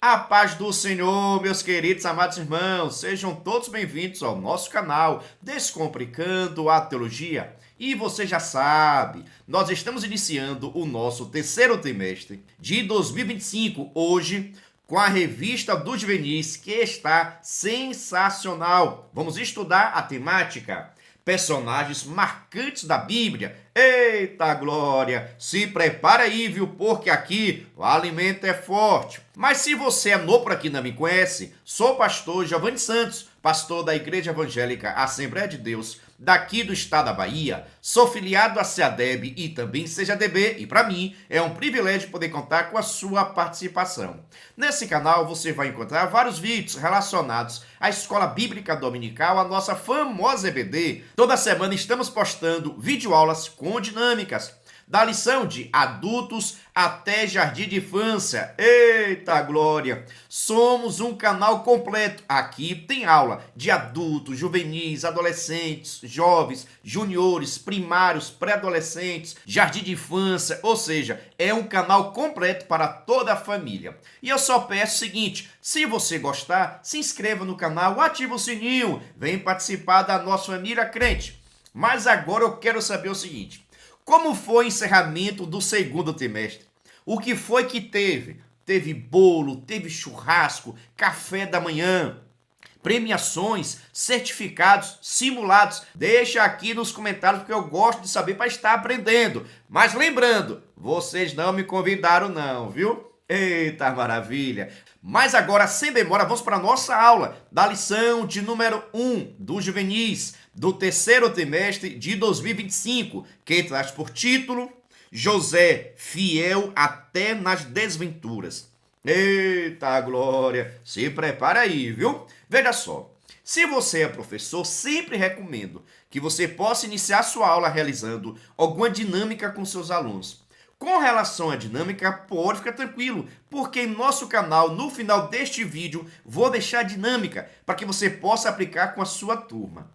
A paz do Senhor, meus queridos amados irmãos, sejam todos bem-vindos ao nosso canal Descomplicando a Teologia. E você já sabe, nós estamos iniciando o nosso terceiro trimestre de 2025, hoje, com a revista dos juvenis, que está sensacional. Vamos estudar a temática personagens marcantes da Bíblia. Eita glória! Se prepara aí, viu? Porque aqui o alimento é forte. Mas se você é novo por aqui e não me conhece, sou o pastor Giovanni Santos, pastor da Igreja Evangélica Assembleia de Deus, daqui do estado da Bahia. Sou filiado à CEADEB e também CEADB, e para mim é um privilégio poder contar com a sua participação. Nesse canal você vai encontrar vários vídeos relacionados à Escola Bíblica Dominical, a nossa famosa EBD. Toda semana estamos postando videoaulas com dinâmicas, da lição de adultos até jardim de infância. Eita glória! Somos um canal completo. Aqui tem aula de adultos, juvenis, adolescentes, jovens, juniores, primários, pré-adolescentes, jardim de infância, ou seja, é um canal completo para toda a família. E eu só peço o seguinte, se você gostar, se inscreva no canal, ative o sininho, vem participar da nossa família crente. Mas agora eu quero saber o seguinte, como foi o encerramento do segundo trimestre? O que foi que teve? Teve bolo, teve churrasco, café da manhã, premiações, certificados, simulados. Deixa aqui nos comentários porque eu gosto de saber para estar aprendendo. Mas lembrando, vocês não me convidaram não, viu? Eita maravilha! Mas agora, sem demora, vamos para a nossa aula da lição de número 1 dos juvenis do terceiro trimestre de 2025, que traz por título José, fiel até nas desventuras. Eita glória! Se prepara aí, viu? Veja só, se você é professor, sempre recomendo que você possa iniciar sua aula realizando alguma dinâmica com seus alunos. Com relação à dinâmica, pode ficar tranquilo, porque em nosso canal, no final deste vídeo, vou deixar a dinâmica para que você possa aplicar com a sua turma.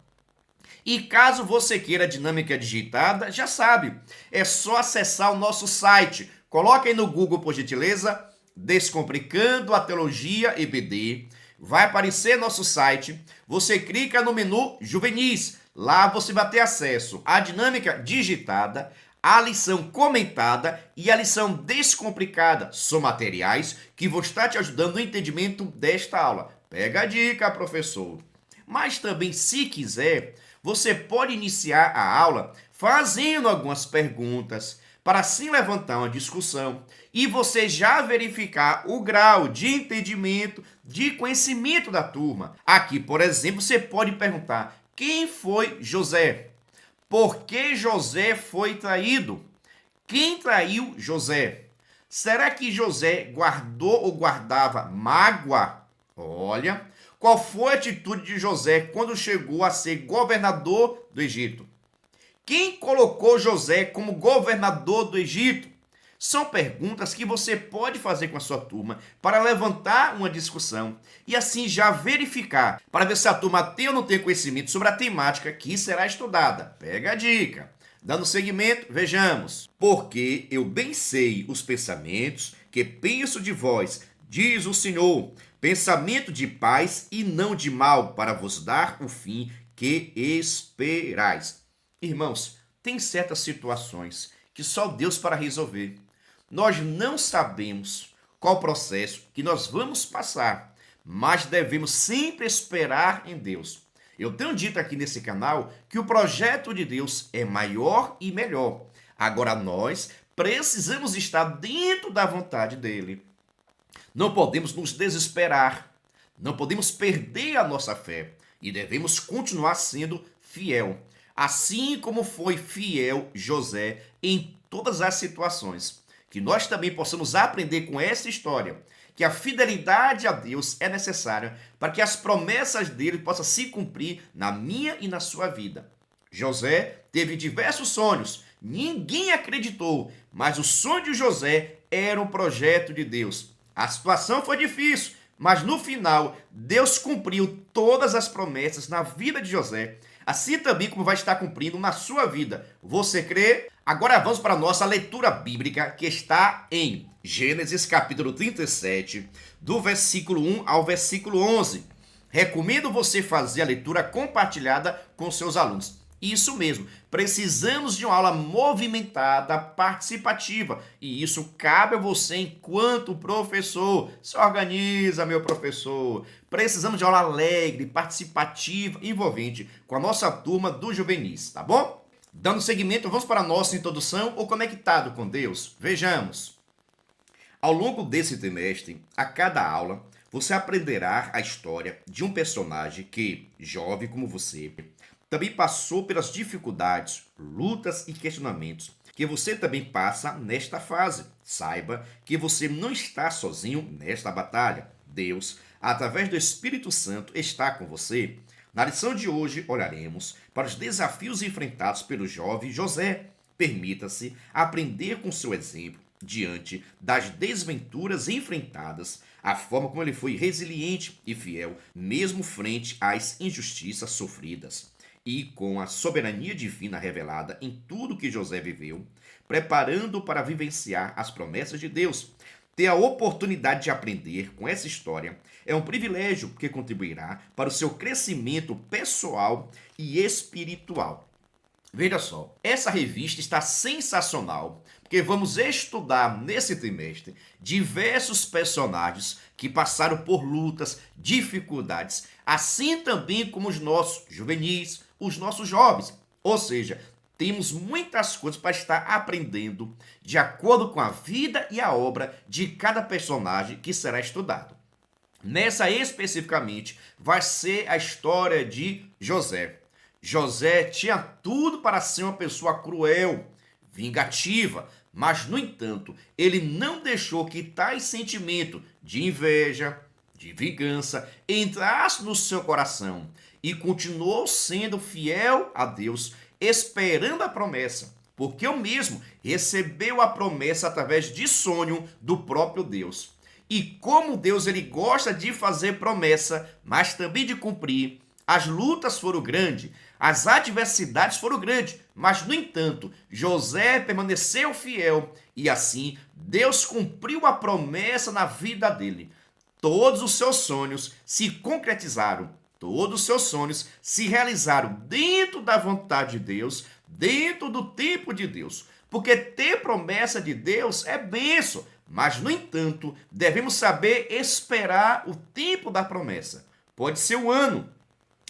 E caso você queira a dinâmica digitada, já sabe, é só acessar o nosso site. Coloque aí no Google, por gentileza, Descomplicando a Teologia EBD. Vai aparecer nosso site, você clica no menu Juvenis. Lá você vai ter acesso à dinâmica digitada, a lição comentada e a lição descomplicada. São materiais que vão estar te ajudando no entendimento desta aula. Pega a dica, professor. Mas também, se quiser, você pode iniciar a aula fazendo algumas perguntas para assim levantar uma discussão e você já verificar o grau de entendimento, de conhecimento da turma. Aqui, por exemplo, você pode perguntar: quem foi José? Por que José foi traído? Quem traiu José? Será que José guardou ou guardava mágoa? Olha, qual foi a atitude de José quando chegou a ser governador do Egito? Quem colocou José como governador do Egito? São perguntas que você pode fazer com a sua turma para levantar uma discussão e assim já verificar para ver se a turma tem ou não tem conhecimento sobre a temática que será estudada. Pega a dica. Dando seguimento, vejamos. Porque eu bem sei os pensamentos que penso de vós, diz o Senhor, pensamento de paz e não de mal, para vos dar o fim que esperais. Irmãos, tem certas situações que só Deus para resolver. Nós não sabemos qual processo que nós vamos passar, mas devemos sempre esperar em Deus. Eu tenho dito aqui nesse canal que o projeto de Deus é maior e melhor. Agora nós precisamos estar dentro da vontade dele. Não podemos nos desesperar, não podemos perder a nossa fé e devemos continuar sendo fiel, assim como foi fiel José em todas as situações. Que nós também possamos aprender com essa história que a fidelidade a Deus é necessária para que as promessas dele possam se cumprir na minha e na sua vida. José teve diversos sonhos, ninguém acreditou, mas o sonho de José era um projeto de Deus. A situação foi difícil, mas no final Deus cumpriu todas as promessas na vida de José, assim também como vai estar cumprindo na sua vida. Você crê? Agora vamos para a nossa leitura bíblica, que está em Gênesis capítulo 37, do versículo 1 ao versículo 11. Recomendo você fazer a leitura compartilhada com seus alunos. Isso mesmo, precisamos de uma aula movimentada, participativa, e isso cabe a você enquanto professor. Se organiza, meu professor. Precisamos de aula alegre, participativa, envolvente com a nossa turma do juvenis, tá bom? Dando seguimento, vamos para a nossa introdução ou conectado com Deus. Vejamos. Ao longo desse trimestre, a cada aula, você aprenderá a história de um personagem que, jovem como você, também passou pelas dificuldades, lutas e questionamentos que você também passa nesta fase. Saiba que você não está sozinho nesta batalha. Deus, através do Espírito Santo, está com você. Na lição de hoje, olharemos para os desafios enfrentados pelo jovem José. Permita-se aprender com seu exemplo diante das desventuras enfrentadas, a forma como ele foi resiliente e fiel, mesmo frente às injustiças sofridas. E com a soberania divina revelada em tudo que José viveu, preparando para vivenciar as promessas de Deus. Ter a oportunidade de aprender com essa história é um privilégio que contribuirá para o seu crescimento pessoal e espiritual. Veja só, essa revista está sensacional, porque vamos estudar nesse trimestre diversos personagens que passaram por lutas, dificuldades, assim também como os nossos juvenis, os nossos jovens. Ou seja, temos muitas coisas para estar aprendendo de acordo com a vida e a obra de cada personagem que será estudado. Nessa especificamente vai ser a história de José. José tinha tudo para ser uma pessoa cruel, vingativa, mas, no entanto, ele não deixou que tais sentimentos de inveja, de vingança, entrassem no seu coração e continuou sendo fiel a Deus, esperando a promessa, porque o mesmo recebeu a promessa através de sonho do próprio Deus. E como Deus ele gosta de fazer promessa, mas também de cumprir, as lutas foram grandes, as adversidades foram grandes, mas, no entanto, José permaneceu fiel e assim Deus cumpriu a promessa na vida dele. Todos os seus sonhos se concretizaram, todos os seus sonhos se realizaram dentro da vontade de Deus, dentro do tempo de Deus. Porque ter promessa de Deus é bênção, mas, no entanto, devemos saber esperar o tempo da promessa. Pode ser um ano,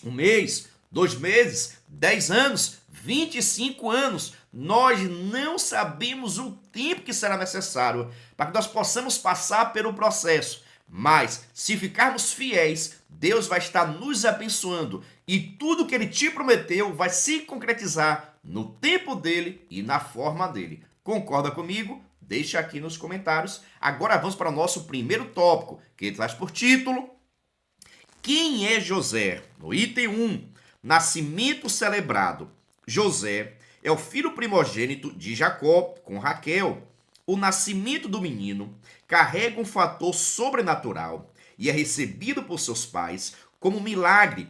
um mês, 2 meses, 10 anos, 25 anos. Nós não sabemos o tempo que será necessário para que nós possamos passar pelo processo. Mas, se ficarmos fiéis, Deus vai estar nos abençoando e tudo que Ele te prometeu vai se concretizar no tempo dele e na forma dele. Concorda comigo? Deixa aqui nos comentários. Agora vamos para o nosso primeiro tópico, que traz por título: quem é José? No item 1, nascimento celebrado. José é o filho primogênito de Jacó com Raquel. O nascimento do menino carrega um fator sobrenatural e é recebido por seus pais como um milagre.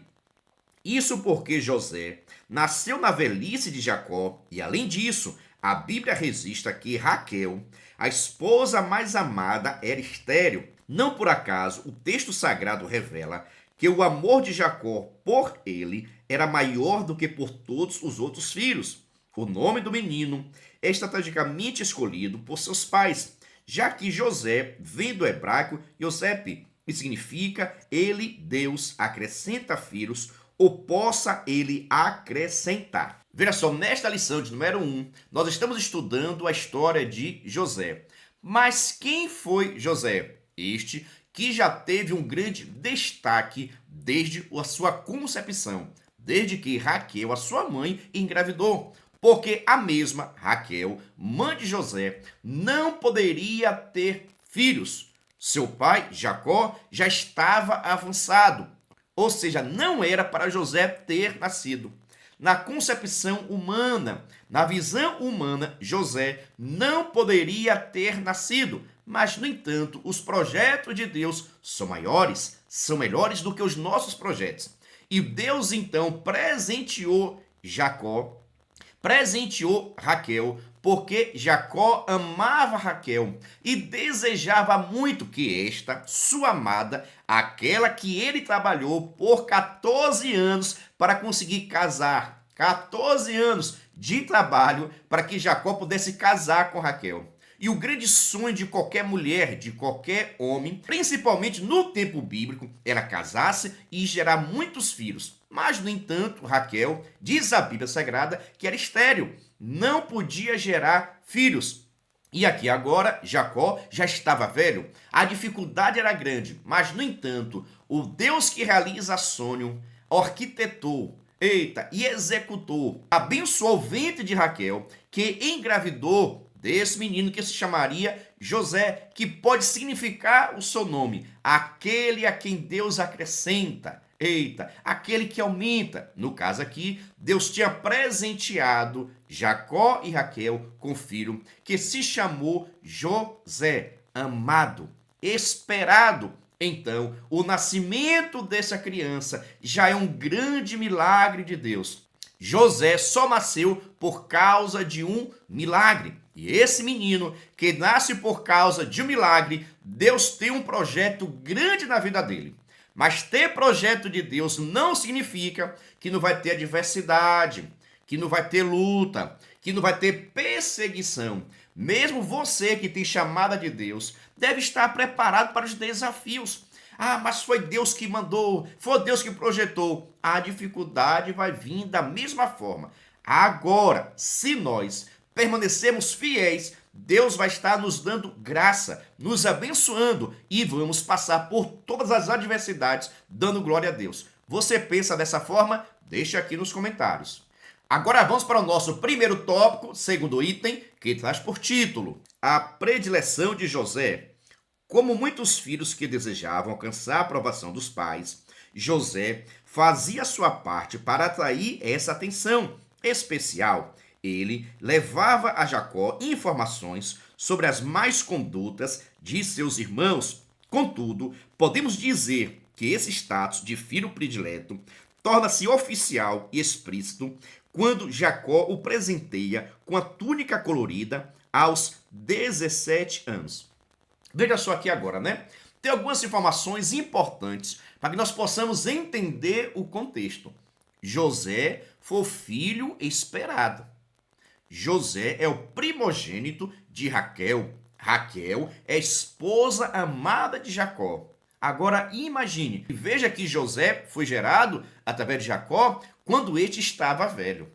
Isso porque José nasceu na velhice de Jacó e, além disso, a Bíblia registra que Raquel, a esposa mais amada, era estéril. Não por acaso, o texto sagrado revela que o amor de Jacó por ele era maior do que por todos os outros filhos. O nome do menino é estrategicamente escolhido por seus pais, já que José vem do hebraico Yosef, que significa ele, Deus, acrescenta filhos, ou possa ele acrescentar. Veja só, nesta lição de número 1, nós estamos estudando a história de José. Mas quem foi José? Este que já teve um grande destaque desde a sua concepção, desde que Raquel, a sua mãe, engravidou. Porque a mesma Raquel, mãe de José, não poderia ter filhos. Seu pai, Jacó, já estava avançado, ou seja, não era para José ter nascido. Na concepção humana, na visão humana, José não poderia ter nascido. Mas, no entanto, os projetos de Deus são maiores, são melhores do que os nossos projetos. E Deus então presenteou Raquel, porque Jacó amava Raquel e desejava muito que esta, sua amada, aquela que ele trabalhou por 14 anos para conseguir casar, 14 anos de trabalho para que Jacó pudesse casar com Raquel. E o grande sonho de qualquer mulher, de qualquer homem, principalmente no tempo bíblico, era casar-se e gerar muitos filhos. Mas, no entanto, Raquel, diz a Bíblia Sagrada, que era estéril, não podia gerar filhos. E aqui agora, Jacó já estava velho, a dificuldade era grande, mas, no entanto, o Deus que realiza sonho arquitetou, e executou, abençoou o ventre de Raquel, que engravidou desse menino que se chamaria José, que pode significar o seu nome, aquele a quem Deus acrescenta. Aquele que aumenta. No caso aqui, Deus tinha presenteado Jacó e Raquel com um filho que se chamou José, amado, esperado. Então, o nascimento dessa criança já é um grande milagre de Deus. José só nasceu por causa de um milagre. E esse menino que nasce por causa de um milagre, Deus tem um projeto grande na vida dele. Mas ter projeto de Deus não significa que não vai ter adversidade, que não vai ter luta, que não vai ter perseguição. Mesmo você que tem chamada de Deus, deve estar preparado para os desafios. Ah, mas foi Deus que mandou, foi Deus que projetou. A dificuldade vai vir da mesma forma. Agora, se nós permanecermos fiéis, Deus vai estar nos dando graça, nos abençoando e vamos passar por todas as adversidades, dando glória a Deus. Você pensa dessa forma? Deixa aqui nos comentários. Agora vamos para o nosso primeiro tópico, segundo item, que traz por título: a predileção de José. Como muitos filhos que desejavam alcançar a aprovação dos pais, José fazia sua parte para atrair essa atenção especial. Ele levava a Jacó informações sobre as más condutas de seus irmãos. Contudo, podemos dizer que esse status de filho predileto torna-se oficial e explícito quando Jacó o presenteia com a túnica colorida aos 17 anos. Veja só aqui agora, né? Tem algumas informações importantes para que nós possamos entender o contexto. José foi o filho esperado. José é o primogênito de Raquel. Raquel é a esposa amada de Jacó. Agora imagine, veja que José foi gerado através de Jacó quando este estava velho.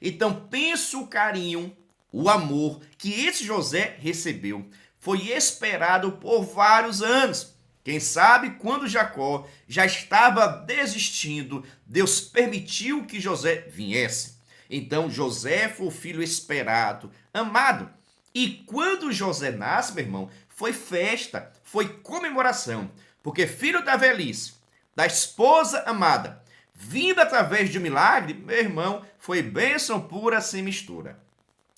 Então pense o carinho, o amor que esse José recebeu. Foi esperado por vários anos. Quem sabe quando Jacó já estava desistindo, Deus permitiu que José viesse. Então José foi o filho esperado, amado. E quando José nasce, meu irmão, foi festa, foi comemoração. Porque filho da velhice, da esposa amada, vindo através de um milagre, meu irmão, foi bênção pura sem mistura.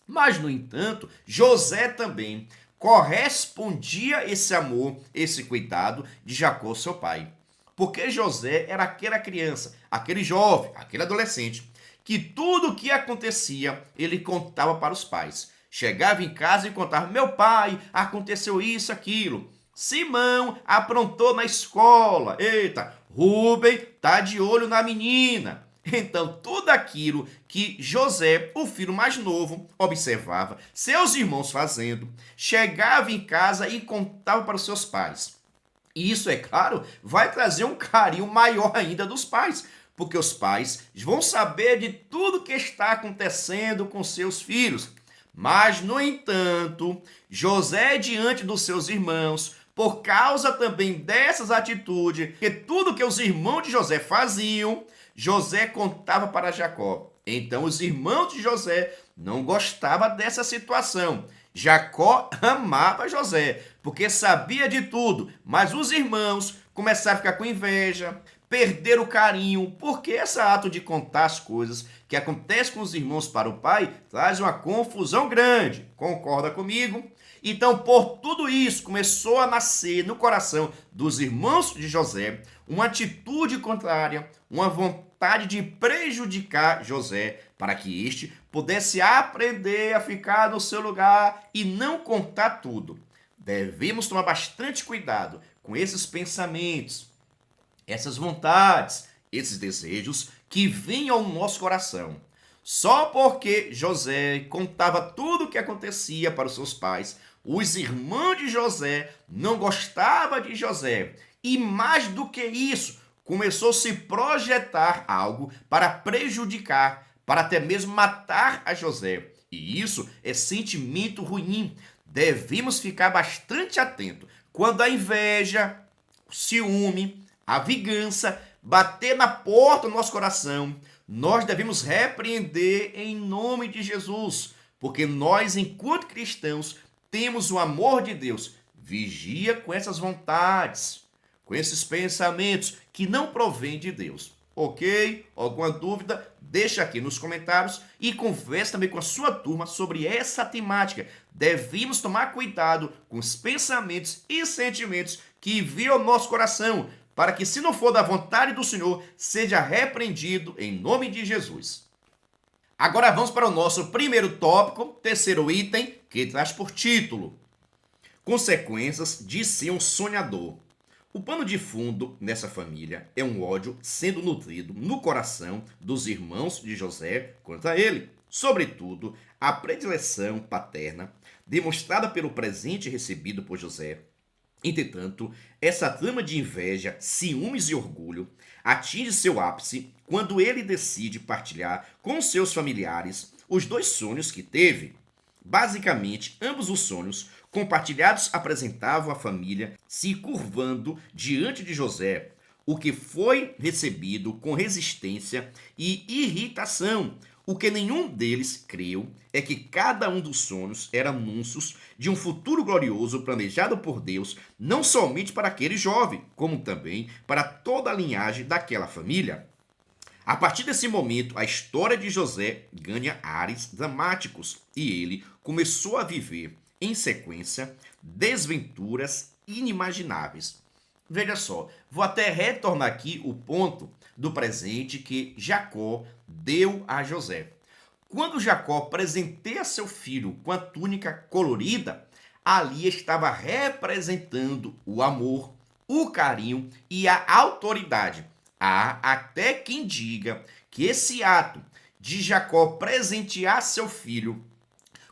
Mas, no entanto, José também correspondia esse amor, esse cuidado de Jacó, seu pai. Porque José era aquela criança, aquele jovem, aquele adolescente, que tudo o que acontecia, ele contava para os pais. Chegava em casa e contava: meu pai, aconteceu isso, aquilo. Simão aprontou na escola. Rubem tá de olho na menina. Então, tudo aquilo que José, o filho mais novo, observava seus irmãos fazendo, chegava em casa e contava para os seus pais. E isso, é claro, vai trazer um carinho maior ainda dos pais, porque os pais vão saber de tudo que está acontecendo com seus filhos. Mas, no entanto, José, diante dos seus irmãos, por causa também dessas atitudes, que tudo que os irmãos de José faziam, José contava para Jacó. Então, os irmãos de José não gostavam dessa situação. Jacó amava José, porque sabia de tudo, mas os irmãos começaram a ficar com inveja, perder o carinho, porque esse ato de contar as coisas que acontecem com os irmãos para o pai traz uma confusão grande. Concorda comigo? Então, por tudo isso, começou a nascer no coração dos irmãos de José uma atitude contrária, uma vontade de prejudicar José, para que este pudesse aprender a ficar no seu lugar e não contar tudo. Devemos tomar bastante cuidado com esses pensamentos, essas vontades, esses desejos que vêm ao nosso coração. Só porque José contava tudo o que acontecia para os seus pais, os irmãos de José não gostavam de José. E mais do que isso, começou a se projetar algo para prejudicar, para até mesmo matar a José. E isso é sentimento ruim. Devemos ficar bastante atentos quando a inveja, o ciúme, a vingança bater na porta do nosso coração. Nós devemos repreender em nome de Jesus, porque nós, enquanto cristãos, temos o amor de Deus. Vigia com essas vontades, com esses pensamentos que não provêm de Deus. Ok? Alguma dúvida? Deixa aqui nos comentários e converse também com a sua turma sobre essa temática. Devemos tomar cuidado com os pensamentos e sentimentos que viram o nosso coração, para que, se não for da vontade do Senhor, seja repreendido em nome de Jesus. Agora vamos para o nosso primeiro tópico, terceiro item, que traz por título: Consequências de ser um sonhador. O pano de fundo nessa família é um ódio sendo nutrido no coração dos irmãos de José contra ele. Sobretudo, a predileção paterna demonstrada pelo presente recebido por José. Entretanto, essa trama de inveja, ciúmes e orgulho atinge seu ápice quando ele decide partilhar com seus familiares os dois sonhos que teve. Basicamente, ambos os sonhos compartilhados apresentavam a família se curvando diante de José, o que foi recebido com resistência e irritação. O que nenhum deles creu é que cada um dos sonhos era anúncios de um futuro glorioso planejado por Deus, não somente para aquele jovem, como também para toda a linhagem daquela família. A partir desse momento, a história de José ganha ares dramáticos e ele começou a viver, em sequência, desventuras inimagináveis. Veja só, vou até retornar aqui o ponto do presente que Jacó deu a José. Quando Jacó presenteia seu filho com a túnica colorida, ali estava representando o amor, o carinho e a autoridade. Há até quem diga que esse ato de Jacó presentear seu filho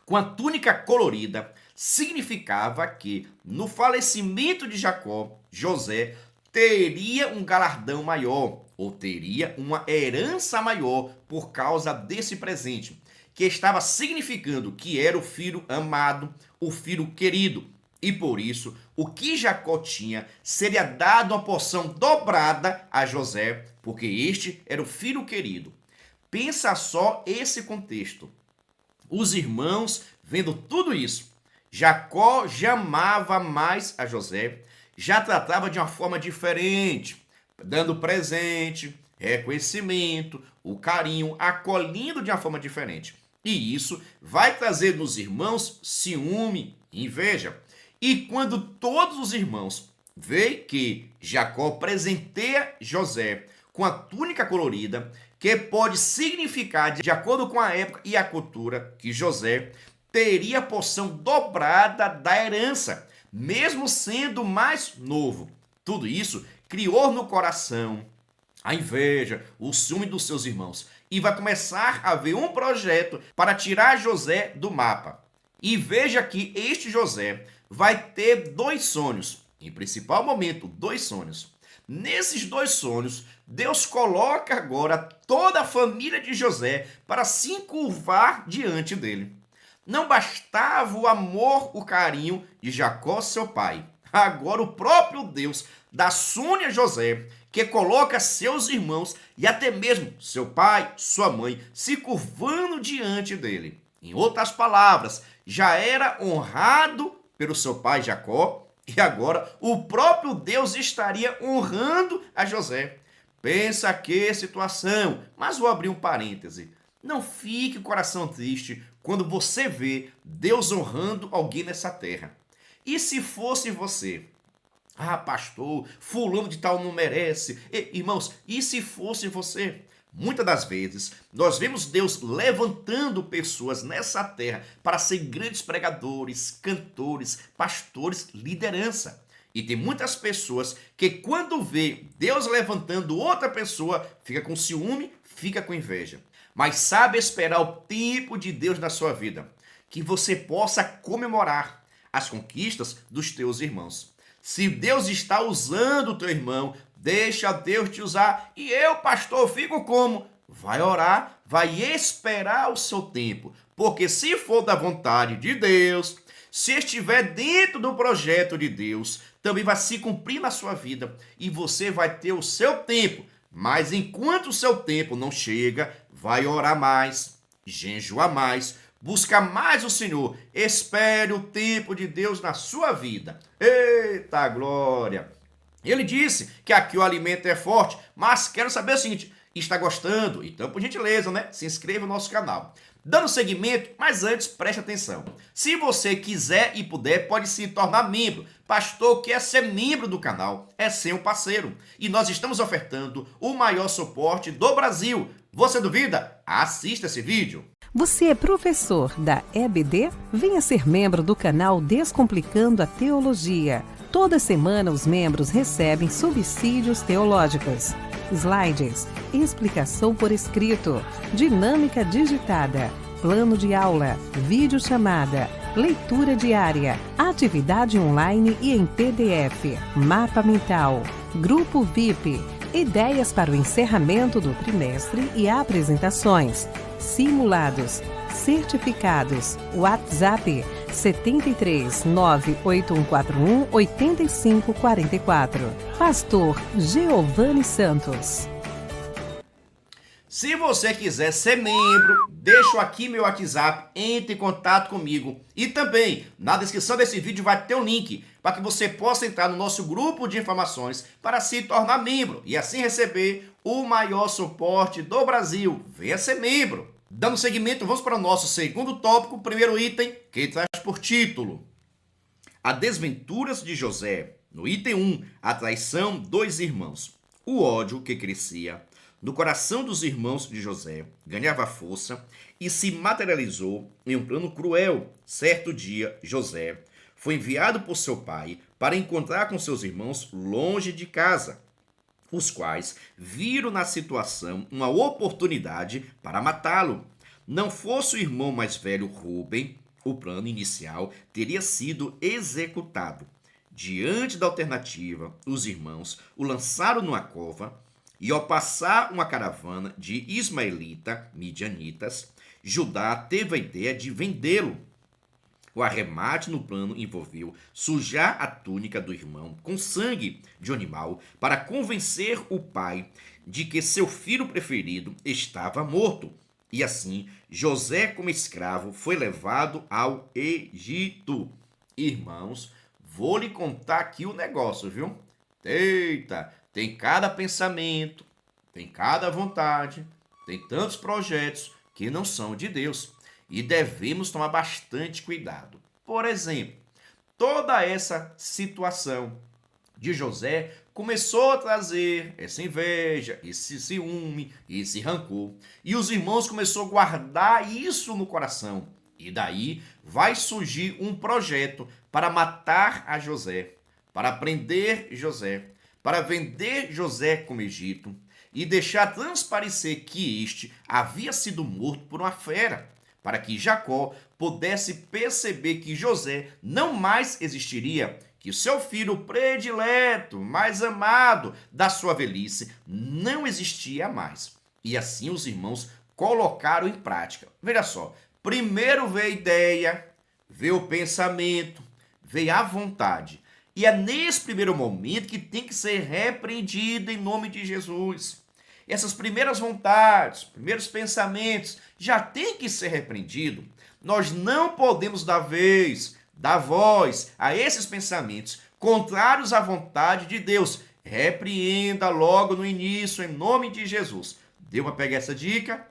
com a túnica colorida significava que, no falecimento de Jacó, José teria um galardão maior, ou teria uma herança maior por causa desse presente, que estava significando que era o filho amado, o filho querido. E por isso, o que Jacó tinha seria dado uma porção dobrada a José, porque este era o filho querido. Pensa só esse contexto. Os irmãos, vendo tudo isso, Jacó já amava mais a José, já tratava de uma forma diferente, dando presente, reconhecimento, o carinho, acolhendo de uma forma diferente. E isso vai trazer nos irmãos ciúme, inveja. E quando todos os irmãos veem que Jacó presenteia José com a túnica colorida, que pode significar, de acordo com a época e a cultura, que José teria a porção dobrada da herança, mesmo sendo mais novo. Tudo isso criou no coração a inveja, o ciúme dos seus irmãos. E vai começar a haver um projeto para tirar José do mapa. E veja que este José vai ter dois sonhos. Em principal momento, dois sonhos. Nesses dois sonhos, Deus coloca agora toda a família de José para se encurvar diante dele. Não bastava o amor, o carinho de Jacó, seu pai. Agora o próprio Deus dá sonho a José, que coloca seus irmãos e até mesmo seu pai, sua mãe, se curvando diante dele. Em outras palavras, já era honrado pelo seu pai Jacó, e agora o próprio Deus estaria honrando a José. Pensa que situação, mas vou abrir um parêntese. Não fique o coração triste quando você vê Deus honrando alguém nessa terra. E se fosse você? Ah, pastor, fulano de tal não merece. Irmãos, e se fosse você? Muitas das vezes, nós vemos Deus levantando pessoas nessa terra para ser grandes pregadores, cantores, pastores, liderança. E tem muitas pessoas que quando vê Deus levantando outra pessoa, fica com ciúme, fica com inveja. Mas sabe esperar o tempo de Deus na sua vida, que você possa comemorar as conquistas dos teus irmãos. Se Deus está usando o teu irmão, deixa Deus te usar. E eu, pastor, fico como? Vai orar, vai esperar o seu tempo. Porque se for da vontade de Deus, se estiver dentro do projeto de Deus, também vai se cumprir na sua vida. E você vai ter o seu tempo. Mas enquanto o seu tempo não chega, vai orar mais, jejuar mais, busca mais o Senhor. Espere o tempo de Deus na sua vida. Eita glória! Ele disse que aqui o alimento é forte, mas quero saber o seguinte, está gostando? Então, por gentileza, né? Se inscreva no nosso canal. Dando seguimento, mas antes preste atenção. Se você quiser e puder, pode se tornar membro. Pastor, quer ser membro do canal? É ser um parceiro. E nós estamos ofertando o maior suporte do Brasil. Você duvida? Assista esse vídeo. Você é professor da EBD? Venha ser membro do canal Descomplicando a Teologia. Toda semana os membros recebem subsídios teológicos, slides, explicação por escrito, dinâmica digitada, plano de aula, videochamada, leitura diária, atividade online e em PDF, mapa mental, grupo VIP, ideias para o encerramento do trimestre e apresentações, simulados, certificados, WhatsApp 73 98141 8544. Pastor Giovanni Santos. Se você quiser ser membro, deixo aqui meu WhatsApp, entre em contato comigo. E também, na descrição desse vídeo vai ter um link para que você possa entrar no nosso grupo de informações para se tornar membro e assim receber o maior suporte do Brasil. Venha ser membro. Dando seguimento, vamos para o nosso segundo tópico, primeiro item, que traz por título As Desventuras de José. No item 1, a traição dos irmãos. O ódio que crescia no coração dos irmãos de José ganhava força e se materializou em um plano cruel. Certo dia, José foi enviado por seu pai para encontrar com seus irmãos longe de casa, os quais viram na situação uma oportunidade para matá-lo. Não fosse o irmão mais velho Rúben, o plano inicial teria sido executado. Diante da alternativa, os irmãos o lançaram numa cova e, ao passar uma caravana de ismaelita, midianitas, Judá teve a ideia de vendê-lo. O arremate no plano envolveu sujar a túnica do irmão com sangue de animal para convencer o pai de que seu filho preferido estava morto. E assim, José, como escravo, foi levado ao Egito. Irmãos, vou lhe contar aqui o negócio, viu? Eita, tem cada pensamento, tem cada vontade, tem tantos projetos que não são de Deus. E devemos tomar bastante cuidado. Por exemplo, toda essa situação de José começou a trazer essa inveja, esse ciúme, esse rancor. E os irmãos começaram a guardar isso no coração. E daí vai surgir um projeto para matar a José, para prender José, para vender José como Egito e deixar transparecer que este havia sido morto por uma fera, para que Jacó pudesse perceber que José não mais existiria, que o seu filho predileto, mais amado da sua velhice, não existia mais. E assim os irmãos colocaram em prática. Veja só, primeiro veio a ideia, veio o pensamento, veio a vontade. E é nesse primeiro momento que tem que ser repreendido em nome de Jesus. Essas primeiras vontades, primeiros pensamentos, já tem que ser repreendido. Nós não podemos dar vez, dar voz a esses pensamentos contrários à vontade de Deus. Repreenda logo no início, em nome de Jesus. Deu para pegar essa dica?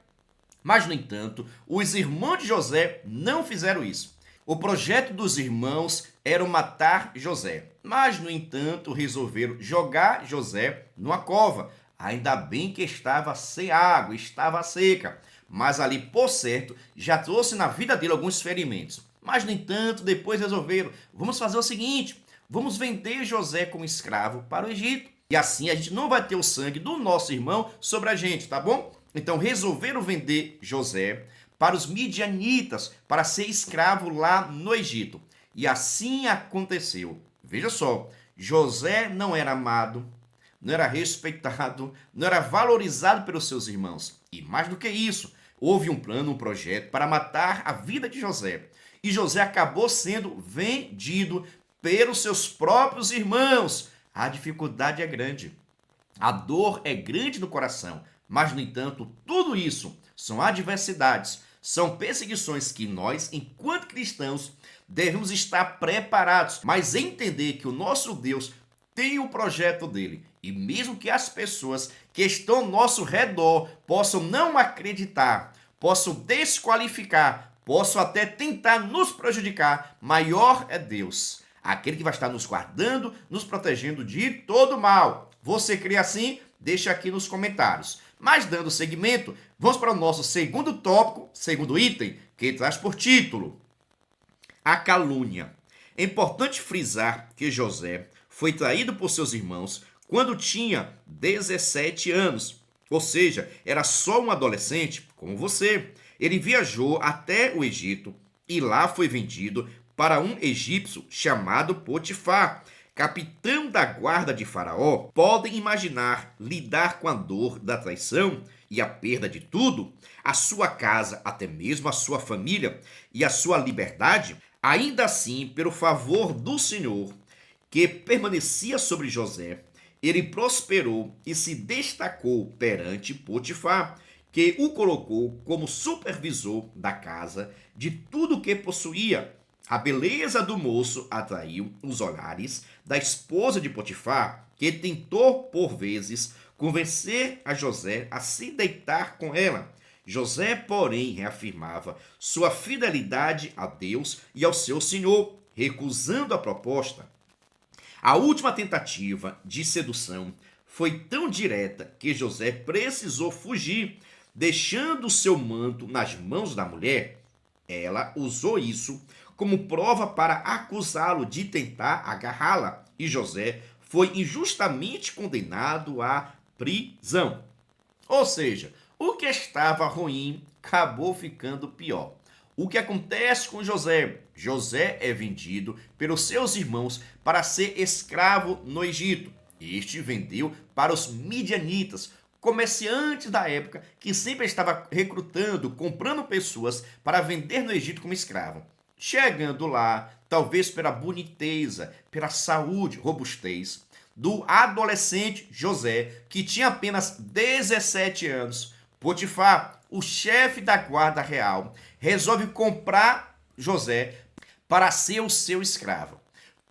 Mas, no entanto, os irmãos de José não fizeram isso. O projeto dos irmãos era matar José, mas, no entanto, resolveram jogar José numa cova. Ainda bem que estava sem água, estava seca, mas ali, por certo, já trouxe na vida dele alguns ferimentos. Mas, no entanto, depois resolveram, vamos fazer o seguinte, vamos vender José como escravo para o Egito. E assim a gente não vai ter o sangue do nosso irmão sobre a gente, tá bom? Então resolveram vender José para os midianitas, para ser escravo lá no Egito. E assim aconteceu. Veja só, José não era amado, não era respeitado, não era valorizado pelos seus irmãos. E mais do que isso, houve um plano, um projeto para matar a vida de José. E José acabou sendo vendido pelos seus próprios irmãos. A dificuldade é grande. A dor é grande no coração. Mas, no entanto, tudo isso são adversidades, são perseguições que nós, enquanto cristãos, devemos estar preparados, mas entender que o nosso Deus tem o projeto dele. E mesmo que as pessoas que estão ao nosso redor possam não acreditar, possam desqualificar, possam até tentar nos prejudicar, maior é Deus, aquele que vai estar nos guardando, nos protegendo de todo mal. Você crê assim? Deixa aqui nos comentários. Mas dando seguimento, vamos para o nosso segundo tópico, segundo item, que traz por título a calúnia. É importante frisar que José foi traído por seus irmãos quando tinha 17 anos, ou seja, era só um adolescente como você. Ele viajou até o Egito e lá foi vendido para um egípcio chamado Potifar, capitão da guarda de Faraó. Podem imaginar lidar com a dor da traição e a perda de tudo, a sua casa, até mesmo a sua família e a sua liberdade? Ainda assim, pelo favor do Senhor, que permanecia sobre José, ele prosperou e se destacou perante Potifar, que o colocou como supervisor da casa de tudo o que possuía. A beleza do moço atraiu os olhares da esposa de Potifar, que tentou por vezes convencer a José a se deitar com ela. José, porém, reafirmava sua fidelidade a Deus e ao seu senhor, recusando a proposta. A última tentativa de sedução foi tão direta que José precisou fugir, deixando seu manto nas mãos da mulher. Ela usou isso como prova para acusá-lo de tentar agarrá-la, e José foi injustamente condenado à prisão. Ou seja, o que estava ruim acabou ficando pior. O que acontece com José? José é vendido pelos seus irmãos para ser escravo no Egito. Este vendeu para os midianitas, comerciantes da época que sempre estava recrutando, comprando pessoas para vender no Egito como escravo. Chegando lá, talvez pela boniteza, pela saúde, robustez do adolescente José, que tinha apenas 17 anos, Potifar, o chefe da guarda real, resolve comprar José para ser o seu escravo.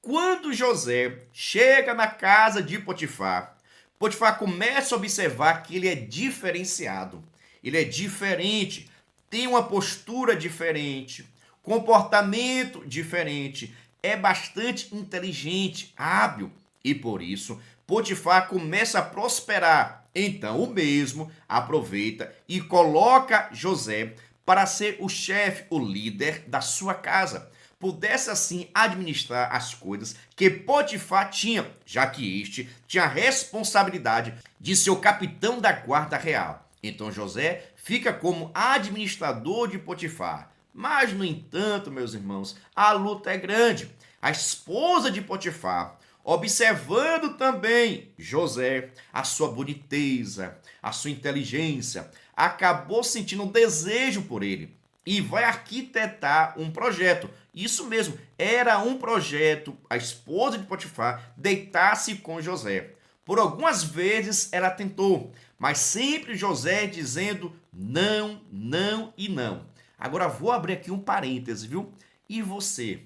Quando José chega na casa de Potifar, Potifar começa a observar que ele é diferenciado, ele é diferente, tem uma postura diferente, comportamento diferente, é bastante inteligente, hábil, e por isso Potifar começa a prosperar. Então o mesmo aproveita e coloca José para ser o chefe, o líder da sua casa. Pudesse assim administrar as coisas que Potifar tinha, já que este tinha a responsabilidade de ser o capitão da guarda real. Então José fica como administrador de Potifar. Mas, no entanto, meus irmãos, a luta é grande. A esposa de Potifar, observando também José, a sua boniteza, a sua inteligência, acabou sentindo um desejo por ele e vai arquitetar um projeto. Isso mesmo, era um projeto, a esposa de Potifar deitar-se com José. Por algumas vezes ela tentou, mas sempre José dizendo não, não e não. Agora vou abrir aqui um parêntese, viu? E você?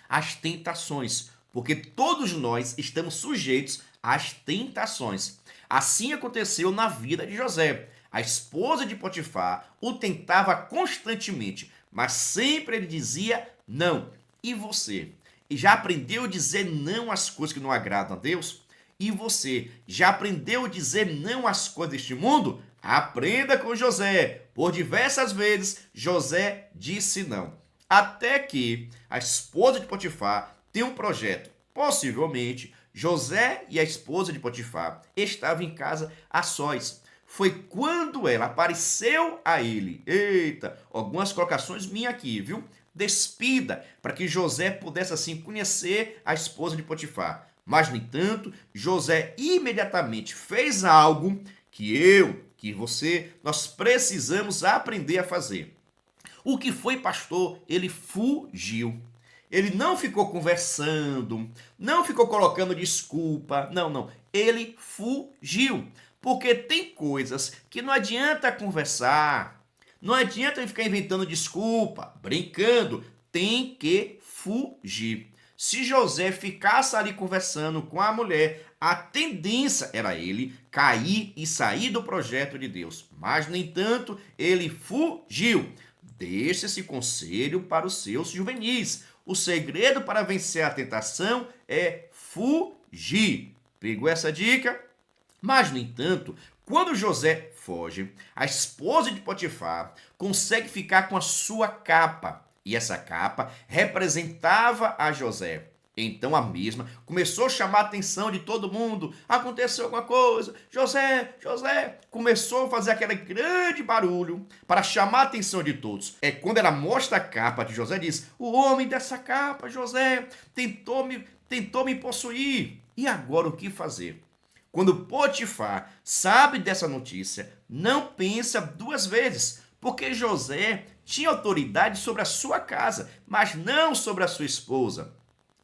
As tentações, porque todos nós estamos sujeitos às tentações. Assim aconteceu na vida de José. A esposa de Potifar o tentava constantemente, mas sempre ele dizia não. E você? E já aprendeu a dizer não às coisas que não agradam a Deus? E você já aprendeu a dizer não às coisas deste mundo? Aprenda com José. Por diversas vezes, José disse não. Até que a esposa de Potifar tem um projeto. Possivelmente, José e a esposa de Potifar estavam em casa a sós. Foi quando ela apareceu a ele. Eita, algumas colocações minhas aqui, viu? Despida, para que José pudesse assim conhecer a esposa de Potifar. Mas, no entanto, José imediatamente fez algo que você, nós precisamos aprender a fazer. O que foi, pastor? Ele fugiu. Ele não ficou conversando, não ficou colocando desculpa. Não, não. Ele fugiu. Porque tem coisas que não adianta conversar, não adianta ficar inventando desculpa, brincando. Tem que fugir. Se José ficasse ali conversando com a mulher, a tendência era ele cair e sair do projeto de Deus. Mas, no entanto, ele fugiu. Deixe esse conselho para os seus juvenis. O segredo para vencer a tentação é fugir. Pegou essa dica? Mas, no entanto, quando José foge, a esposa de Potifar consegue ficar com a sua capa. E essa capa representava a José. Então a mesma começou a chamar a atenção de todo mundo. Aconteceu alguma coisa. José, José. Começou a fazer aquele grande barulho para chamar a atenção de todos. É quando ela mostra a capa de José, diz: o homem dessa capa, José, tentou me possuir. E agora o que fazer? Quando Potifar sabe dessa notícia, não pensa duas vezes, porque José tinha autoridade sobre a sua casa, mas não sobre a sua esposa.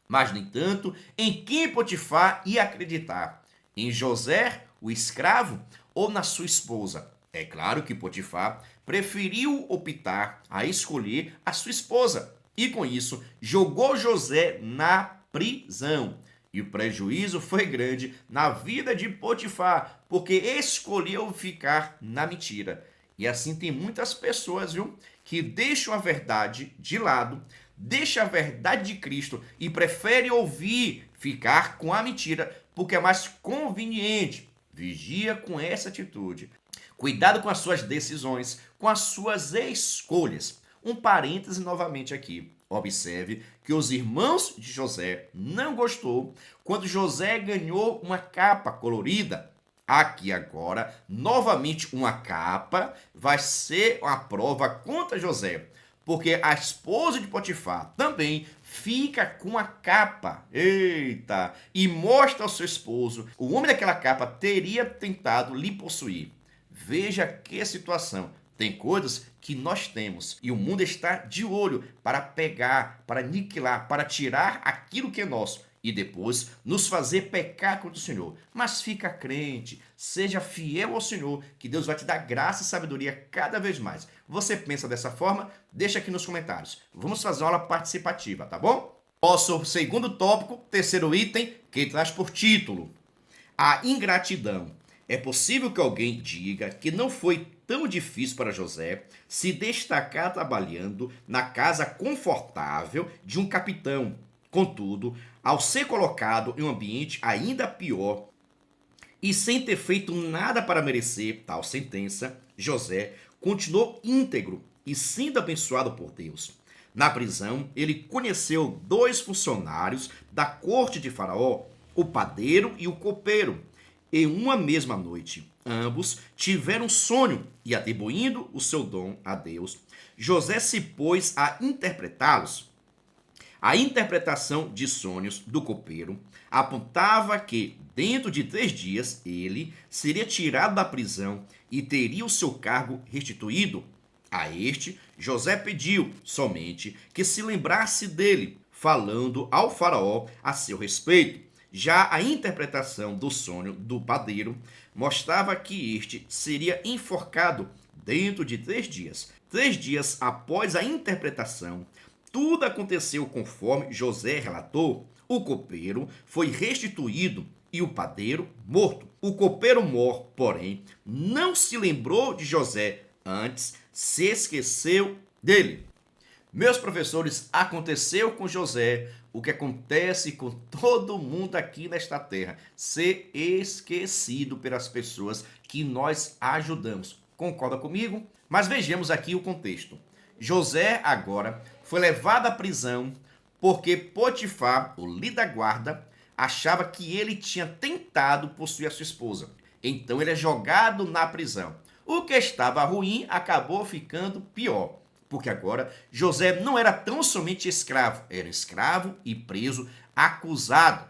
Mas, no entanto, em quem Potifar ia acreditar? Em José, o escravo, ou na sua esposa? É claro que Potifar preferiu optar a escolher a sua esposa. E com isso, jogou José na prisão. E o prejuízo foi grande na vida de Potifar, porque escolheu ficar na mentira. E assim tem muitas pessoas, viu, que deixam a verdade de lado, deixam a verdade de Cristo e preferem ficar com a mentira, porque é mais conveniente. Vigia com essa atitude. Cuidado com as suas decisões, com as suas escolhas. Um parêntese novamente aqui. Observe que os irmãos de José não gostou quando José ganhou uma capa colorida. Aqui agora, novamente, uma capa vai ser uma prova contra José, porque a esposa de Potifar também fica com a capa. Eita! E mostra ao seu esposo, o homem daquela capa teria tentado lhe possuir. Veja que situação. Tem coisas que nós temos e o mundo está de olho para pegar, para aniquilar, para tirar aquilo que é nosso e depois nos fazer pecar contra o Senhor. Mas fica crente, seja fiel ao Senhor, que Deus vai te dar graça e sabedoria cada vez mais. Você pensa dessa forma? Deixa aqui nos comentários. Vamos fazer uma aula participativa, tá bom? Nosso segundo tópico, terceiro item, que traz por título: a ingratidão. É possível que alguém diga que não foi tão difícil para José se destacar trabalhando na casa confortável de um capitão. Contudo, ao ser colocado em um ambiente ainda pior e sem ter feito nada para merecer tal sentença, José continuou íntegro e sendo abençoado por Deus. Na prisão, ele conheceu dois funcionários da corte de Faraó, o padeiro e o copeiro. Em uma mesma noite, ambos tiveram um sonho e, atribuindo o seu dom a Deus, José se pôs a interpretá-los. A interpretação de sonhos do copeiro apontava que, dentro de 3 dias, ele seria tirado da prisão e teria o seu cargo restituído. A este, José pediu somente que se lembrasse dele, falando ao faraó a seu respeito. Já a interpretação do sonho do padeiro mostrava que este seria enforcado dentro de 3 dias. 3 dias após a interpretação, tudo aconteceu conforme José relatou. O copeiro foi restituído e o padeiro morto. O copeiro mor, porém, não se lembrou de José, antes se esqueceu dele. Meus professores, aconteceu com José o que acontece com todo mundo aqui nesta terra: ser esquecido pelas pessoas que nós ajudamos. Concorda comigo? Mas vejamos aqui o contexto. José agora foi levado à prisão porque Potifar, o líder da guarda, achava que ele tinha tentado possuir a sua esposa. Então ele é jogado na prisão. O que estava ruim acabou ficando pior, porque agora José não era tão somente escravo, era escravo e preso, acusado.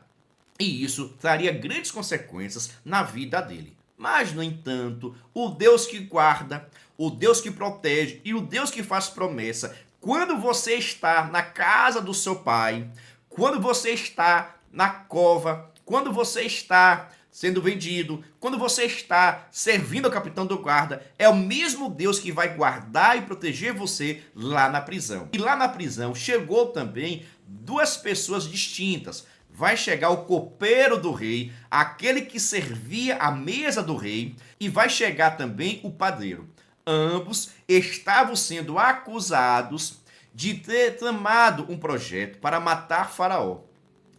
E isso traria grandes consequências na vida dele. Mas, no entanto, o Deus que guarda, o Deus que protege e o Deus que faz promessa, quando você está na casa do seu pai, quando você está na cova, quando você está sendo vendido, quando você está servindo ao capitão do guarda, é o mesmo Deus que vai guardar e proteger você lá na prisão. E lá na prisão chegou também duas pessoas distintas. Vai chegar o copeiro do rei, aquele que servia à mesa do rei, e vai chegar também o padeiro. Ambos estavam sendo acusados de ter tramado um projeto para matar Faraó.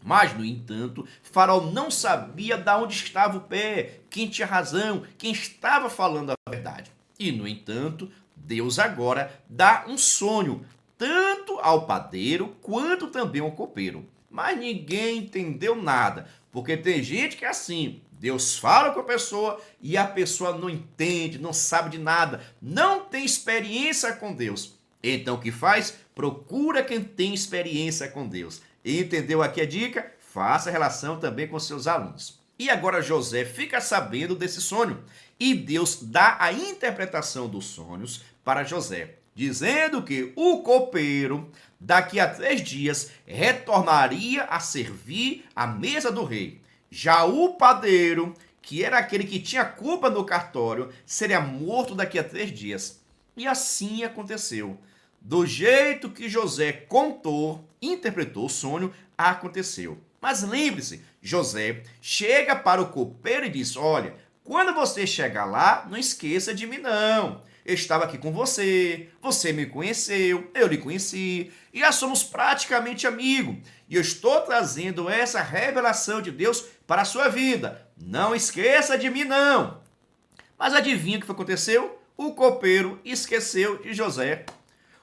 Mas, no entanto, Faraó não sabia de onde estava o pé, quem tinha razão, quem estava falando a verdade. E, no entanto, Deus agora dá um sonho, tanto ao padeiro quanto também ao copeiro. Mas ninguém entendeu nada, porque tem gente que é assim: Deus fala com a pessoa e a pessoa não entende, não sabe de nada, não tem experiência com Deus. Então o que faz? Procura quem tem experiência com Deus. Entendeu aqui a dica? Faça relação também com seus alunos. E agora José fica sabendo desse sonho e Deus dá a interpretação dos sonhos para José, dizendo que o copeiro, daqui a 3 dias, retornaria a servir à mesa do rei. Já o padeiro, que era aquele que tinha culpa no cartório, seria morto daqui a 3 dias. E assim aconteceu. Do jeito que José contou, interpretou o sonho, aconteceu. Mas lembre-se, José chega para o copeiro e diz: olha, quando você chegar lá, não esqueça de mim não. Eu estava aqui com você, você me conheceu, eu lhe conheci, e já somos praticamente amigos. E eu estou trazendo essa revelação de Deus para a sua vida. Não esqueça de mim não. Mas adivinha o que aconteceu? O copeiro esqueceu de José.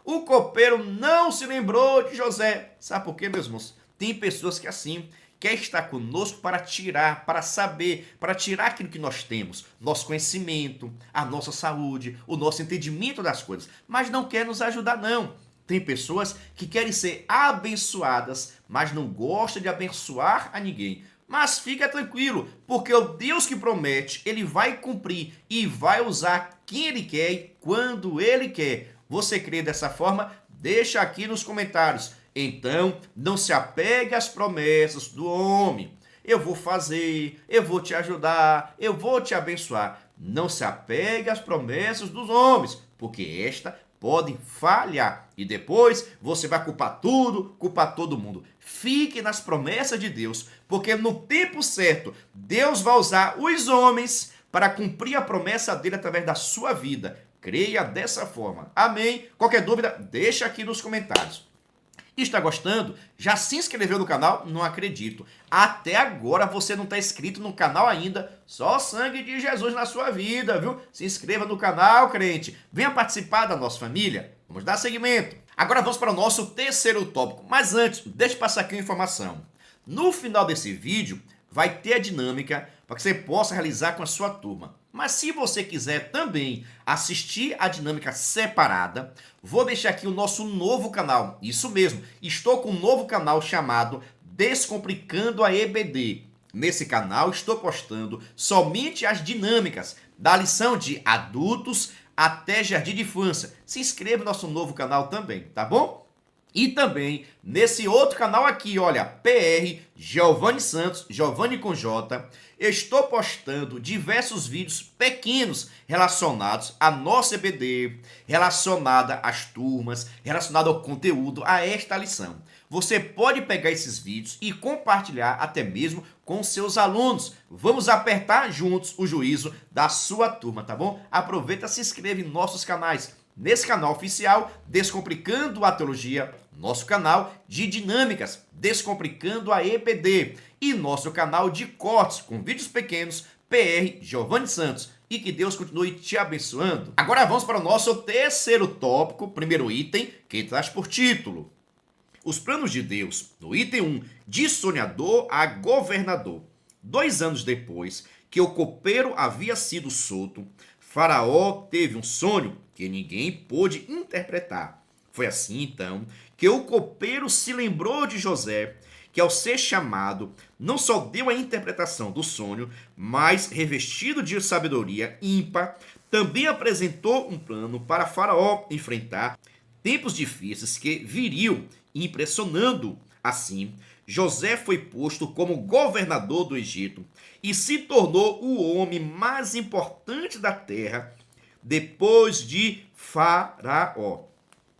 O copeiro não se lembrou de José. Sabe por quê, meus irmãos? Tem pessoas que assim quer estar conosco para tirar, para saber, para tirar aquilo que nós temos, nosso conhecimento, a nossa saúde, o nosso entendimento das coisas, mas não quer nos ajudar não. Tem pessoas que querem ser abençoadas, mas não gostam de abençoar a ninguém. Mas fica tranquilo, porque o Deus que promete, ele vai cumprir e vai usar quem ele quer e quando ele quer. Você crê dessa forma? Deixa aqui nos comentários. Então, não se apegue às promessas do homem. Eu vou fazer, eu vou te ajudar, eu vou te abençoar. Não se apegue às promessas dos homens, porque estas podem falhar. E depois você vai culpar tudo, culpar todo mundo. Fique nas promessas de Deus, porque no tempo certo, Deus vai usar os homens para cumprir a promessa dele através da sua vida. Creia dessa forma. Amém? Qualquer dúvida, deixa aqui nos comentários. Está gostando? Já se inscreveu no canal? Não acredito. Até agora você não está inscrito no canal ainda. Só o sangue de Jesus na sua vida, viu? Se inscreva no canal, crente. Venha participar da nossa família. Vamos dar seguimento. Agora vamos para o nosso terceiro tópico. Mas antes, deixa eu passar aqui uma informação. No final desse vídeo, vai ter a dinâmica para que você possa realizar com a sua turma. Mas se você quiser também assistir a dinâmica separada, vou deixar aqui o nosso novo canal. Isso mesmo, estou com um novo canal chamado Descomplicando a EBD. Nesse canal estou postando somente as dinâmicas da lição de adultos até jardim de infância. Se inscreva no nosso novo canal também, tá bom? E também nesse outro canal aqui, olha, PR Giovanni Santos, Giovanni com J, estou postando diversos vídeos pequenos relacionados à nossa EBD, relacionada às turmas, relacionado ao conteúdo, a esta lição. Você pode pegar esses vídeos e compartilhar até mesmo com seus alunos. Vamos apertar juntos o juízo da sua turma, tá bom? Aproveita e se inscreve em nossos canais. Nesse canal oficial, Descomplicando a Teologia, nosso canal de dinâmicas, Descomplicando a EBD, e nosso canal de cortes com vídeos pequenos, PR Giovanni Santos. E que Deus continue te abençoando. Agora vamos para o nosso terceiro tópico, primeiro item, que traz por título: Os planos de Deus, no item 1, de sonhador a governador. 2 anos depois que o copeiro havia sido solto, Faraó teve um sonho que ninguém pôde interpretar. Foi assim, então, que o copeiro se lembrou de José, que ao ser chamado, não só deu a interpretação do sonho, mas, revestido de sabedoria ímpar, também apresentou um plano para Faraó enfrentar tempos difíceis que viriam, impressionando. Assim, José foi posto como governador do Egito e se tornou o homem mais importante da terra depois de Faraó.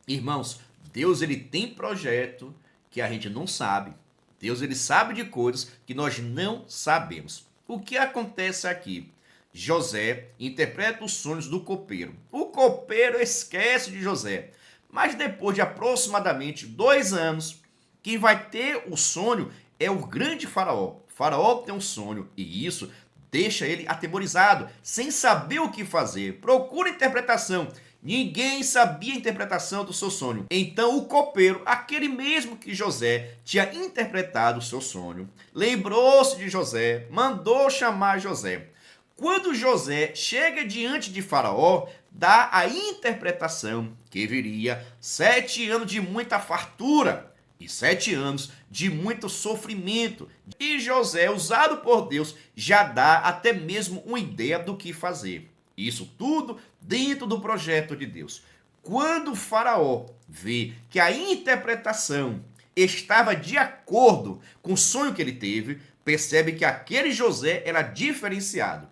Irmãos, Deus ele tem projeto que a gente não sabe. Deus ele sabe de coisas que nós não sabemos. O que acontece aqui? José interpreta os sonhos do copeiro. O copeiro esquece de José. Mas depois de aproximadamente 2 anos, quem vai ter o sonho é o grande Faraó. Faraó tem um sonho e isso deixa ele atemorizado, sem saber o que fazer. Procura interpretação. Ninguém sabia a interpretação do seu sonho. Então o copeiro, aquele mesmo que José tinha interpretado o seu sonho, lembrou-se de José, mandou chamar José. Quando José chega diante de Faraó, dá a interpretação que viria 7 anos de muita fartura e 7 anos de muito sofrimento. E José, usado por Deus, já dá até mesmo uma ideia do que fazer. Isso tudo dentro do projeto de Deus. Quando Faraó vê que a interpretação estava de acordo com o sonho que ele teve, percebe que aquele José era diferenciado.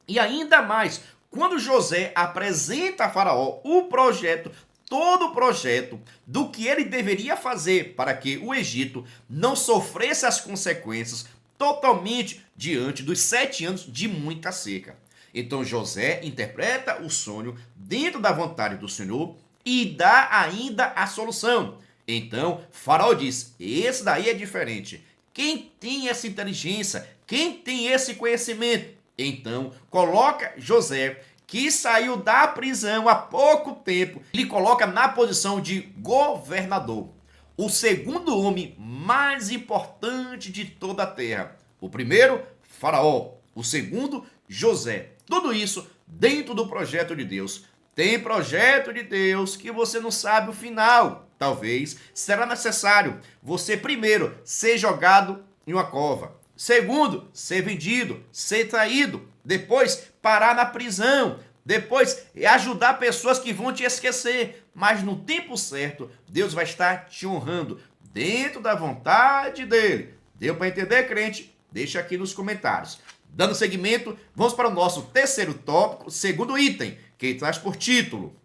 E ainda mais, quando José apresenta a Faraó o projeto, todo o projeto do que ele deveria fazer para que o Egito não sofresse as consequências totalmente diante dos 7 anos de muita seca. Então José interpreta o sonho dentro da vontade do Senhor e dá ainda a solução. Então Faraó diz: esse daí é diferente. Quem tem essa inteligência? Quem tem esse conhecimento? Então coloca José, que saiu da prisão há pouco tempo, ele coloca na posição de governador. O segundo homem mais importante de toda a terra. O primeiro, Faraó. O segundo, José. Tudo isso dentro do projeto de Deus. Tem projeto de Deus que você não sabe o final. Talvez será necessário você primeiro ser jogado em uma cova. Segundo, ser vendido, ser traído. Depois, parar na prisão. Depois, ajudar pessoas que vão te esquecer. Mas no tempo certo, Deus vai estar te honrando dentro da vontade dele. Deu para entender, crente? Deixa aqui nos comentários. Dando seguimento, vamos para o nosso terceiro tópico, segundo item, que traz por título: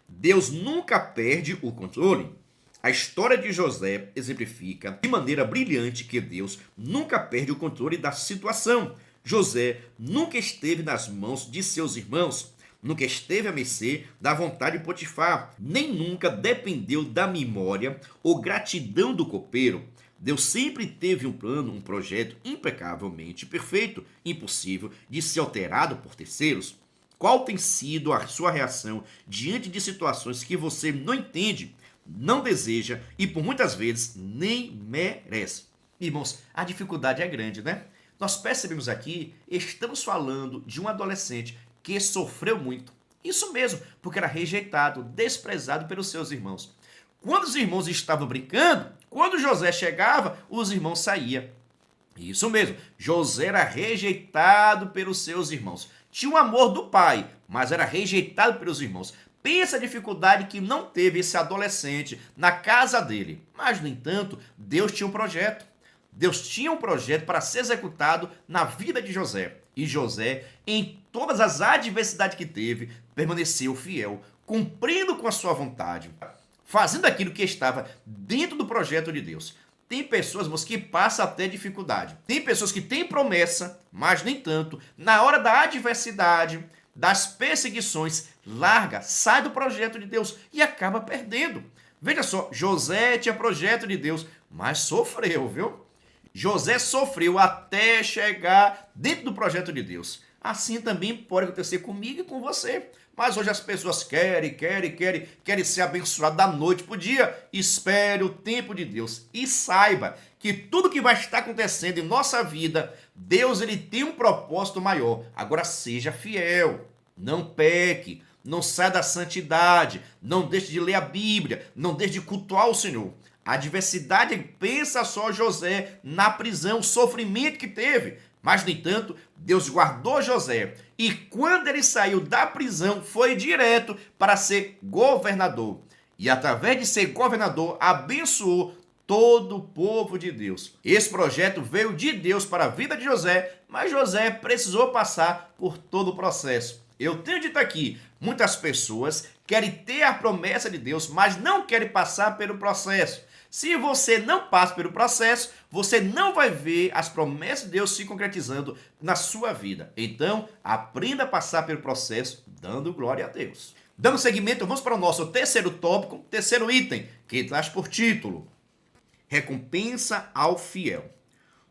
Deus nunca perde o controle. A história de José exemplifica de maneira brilhante que Deus nunca perde o controle da situação. José nunca esteve nas mãos de seus irmãos, nunca esteve à mercê da vontade de Potifar, nem nunca dependeu da memória ou gratidão do copeiro. Deus sempre teve um plano, um projeto impecavelmente perfeito, impossível de ser alterado por terceiros. Qual tem sido a sua reação diante de situações que você não entende, não deseja e por muitas vezes nem merece? Irmãos, a dificuldade é grande, né? Nós percebemos aqui, estamos falando de um adolescente que sofreu muito. Isso mesmo, porque era rejeitado, desprezado pelos seus irmãos. Quando os irmãos estavam brincando, quando José chegava, os irmãos saíam. Isso mesmo, José era rejeitado pelos seus irmãos. Tinha o amor do pai, mas era rejeitado pelos irmãos. Pensa a dificuldade que não teve esse adolescente na casa dele. Mas, no entanto, Deus tinha um projeto. Deus tinha um projeto para ser executado na vida de José. E José, em todas as adversidades que teve, permaneceu fiel, cumprindo com a sua vontade, fazendo aquilo que estava dentro do projeto de Deus. Tem pessoas, moço, que passam até dificuldade. Tem pessoas que têm promessa, mas nem tanto. Na hora da adversidade, das perseguições, larga, sai do projeto de Deus e acaba perdendo. Veja só, José tinha projeto de Deus, mas sofreu, viu? José sofreu até chegar dentro do projeto de Deus. Assim também pode acontecer comigo e com você. Mas hoje as pessoas querem ser abençoadas da noite para o dia. Espere o tempo de Deus e saiba que tudo que vai estar acontecendo em nossa vida, Deus ele tem um propósito maior. Agora seja fiel, não peque, não saia da santidade, não deixe de ler a Bíblia, não deixe de cultuar o Senhor. A adversidade, pensa só José na prisão, o sofrimento que teve. Mas, no entanto, Deus guardou José e quando ele saiu da prisão, foi direto para ser governador. E através de ser governador, abençoou todo o povo de Deus. Esse projeto veio de Deus para a vida de José, mas José precisou passar por todo o processo. Eu tenho dito aqui, muitas pessoas querem ter a promessa de Deus, mas não querem passar pelo processo. Se você não passa pelo processo, você não vai ver as promessas de Deus se concretizando na sua vida. Então, aprenda a passar pelo processo, dando glória a Deus. Dando seguimento, vamos para o nosso terceiro tópico, terceiro item, que traz por título: recompensa ao fiel.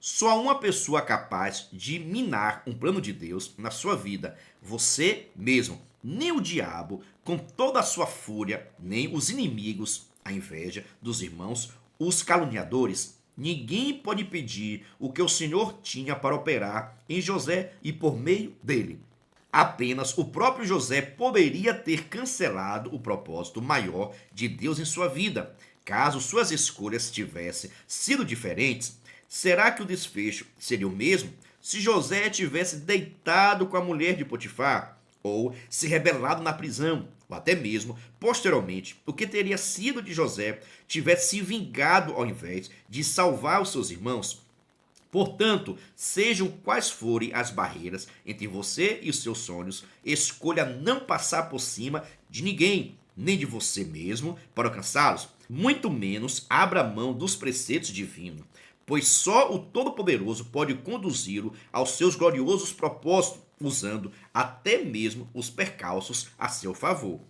Só uma pessoa capaz de minar um plano de Deus na sua vida, você mesmo, nem o diabo, com toda a sua fúria, nem os inimigos, a inveja dos irmãos, os caluniadores. Ninguém pode pedir o que o Senhor tinha para operar em José e por meio dele. Apenas o próprio José poderia ter cancelado o propósito maior de Deus em sua vida. Caso suas escolhas tivessem sido diferentes, será que o desfecho seria o mesmo se José tivesse deitado com a mulher de Potifar? Ou se rebelado na prisão? Ou até mesmo, posteriormente, o que teria sido de José tivesse se vingado ao invés de salvar os seus irmãos? Portanto, sejam quais forem as barreiras entre você e os seus sonhos, escolha não passar por cima de ninguém, nem de você mesmo, para alcançá-los. Muito menos abra mão dos preceitos divinos, pois só o Todo-Poderoso pode conduzi-lo aos seus gloriosos propósitos, usando até mesmo os percalços a seu favor.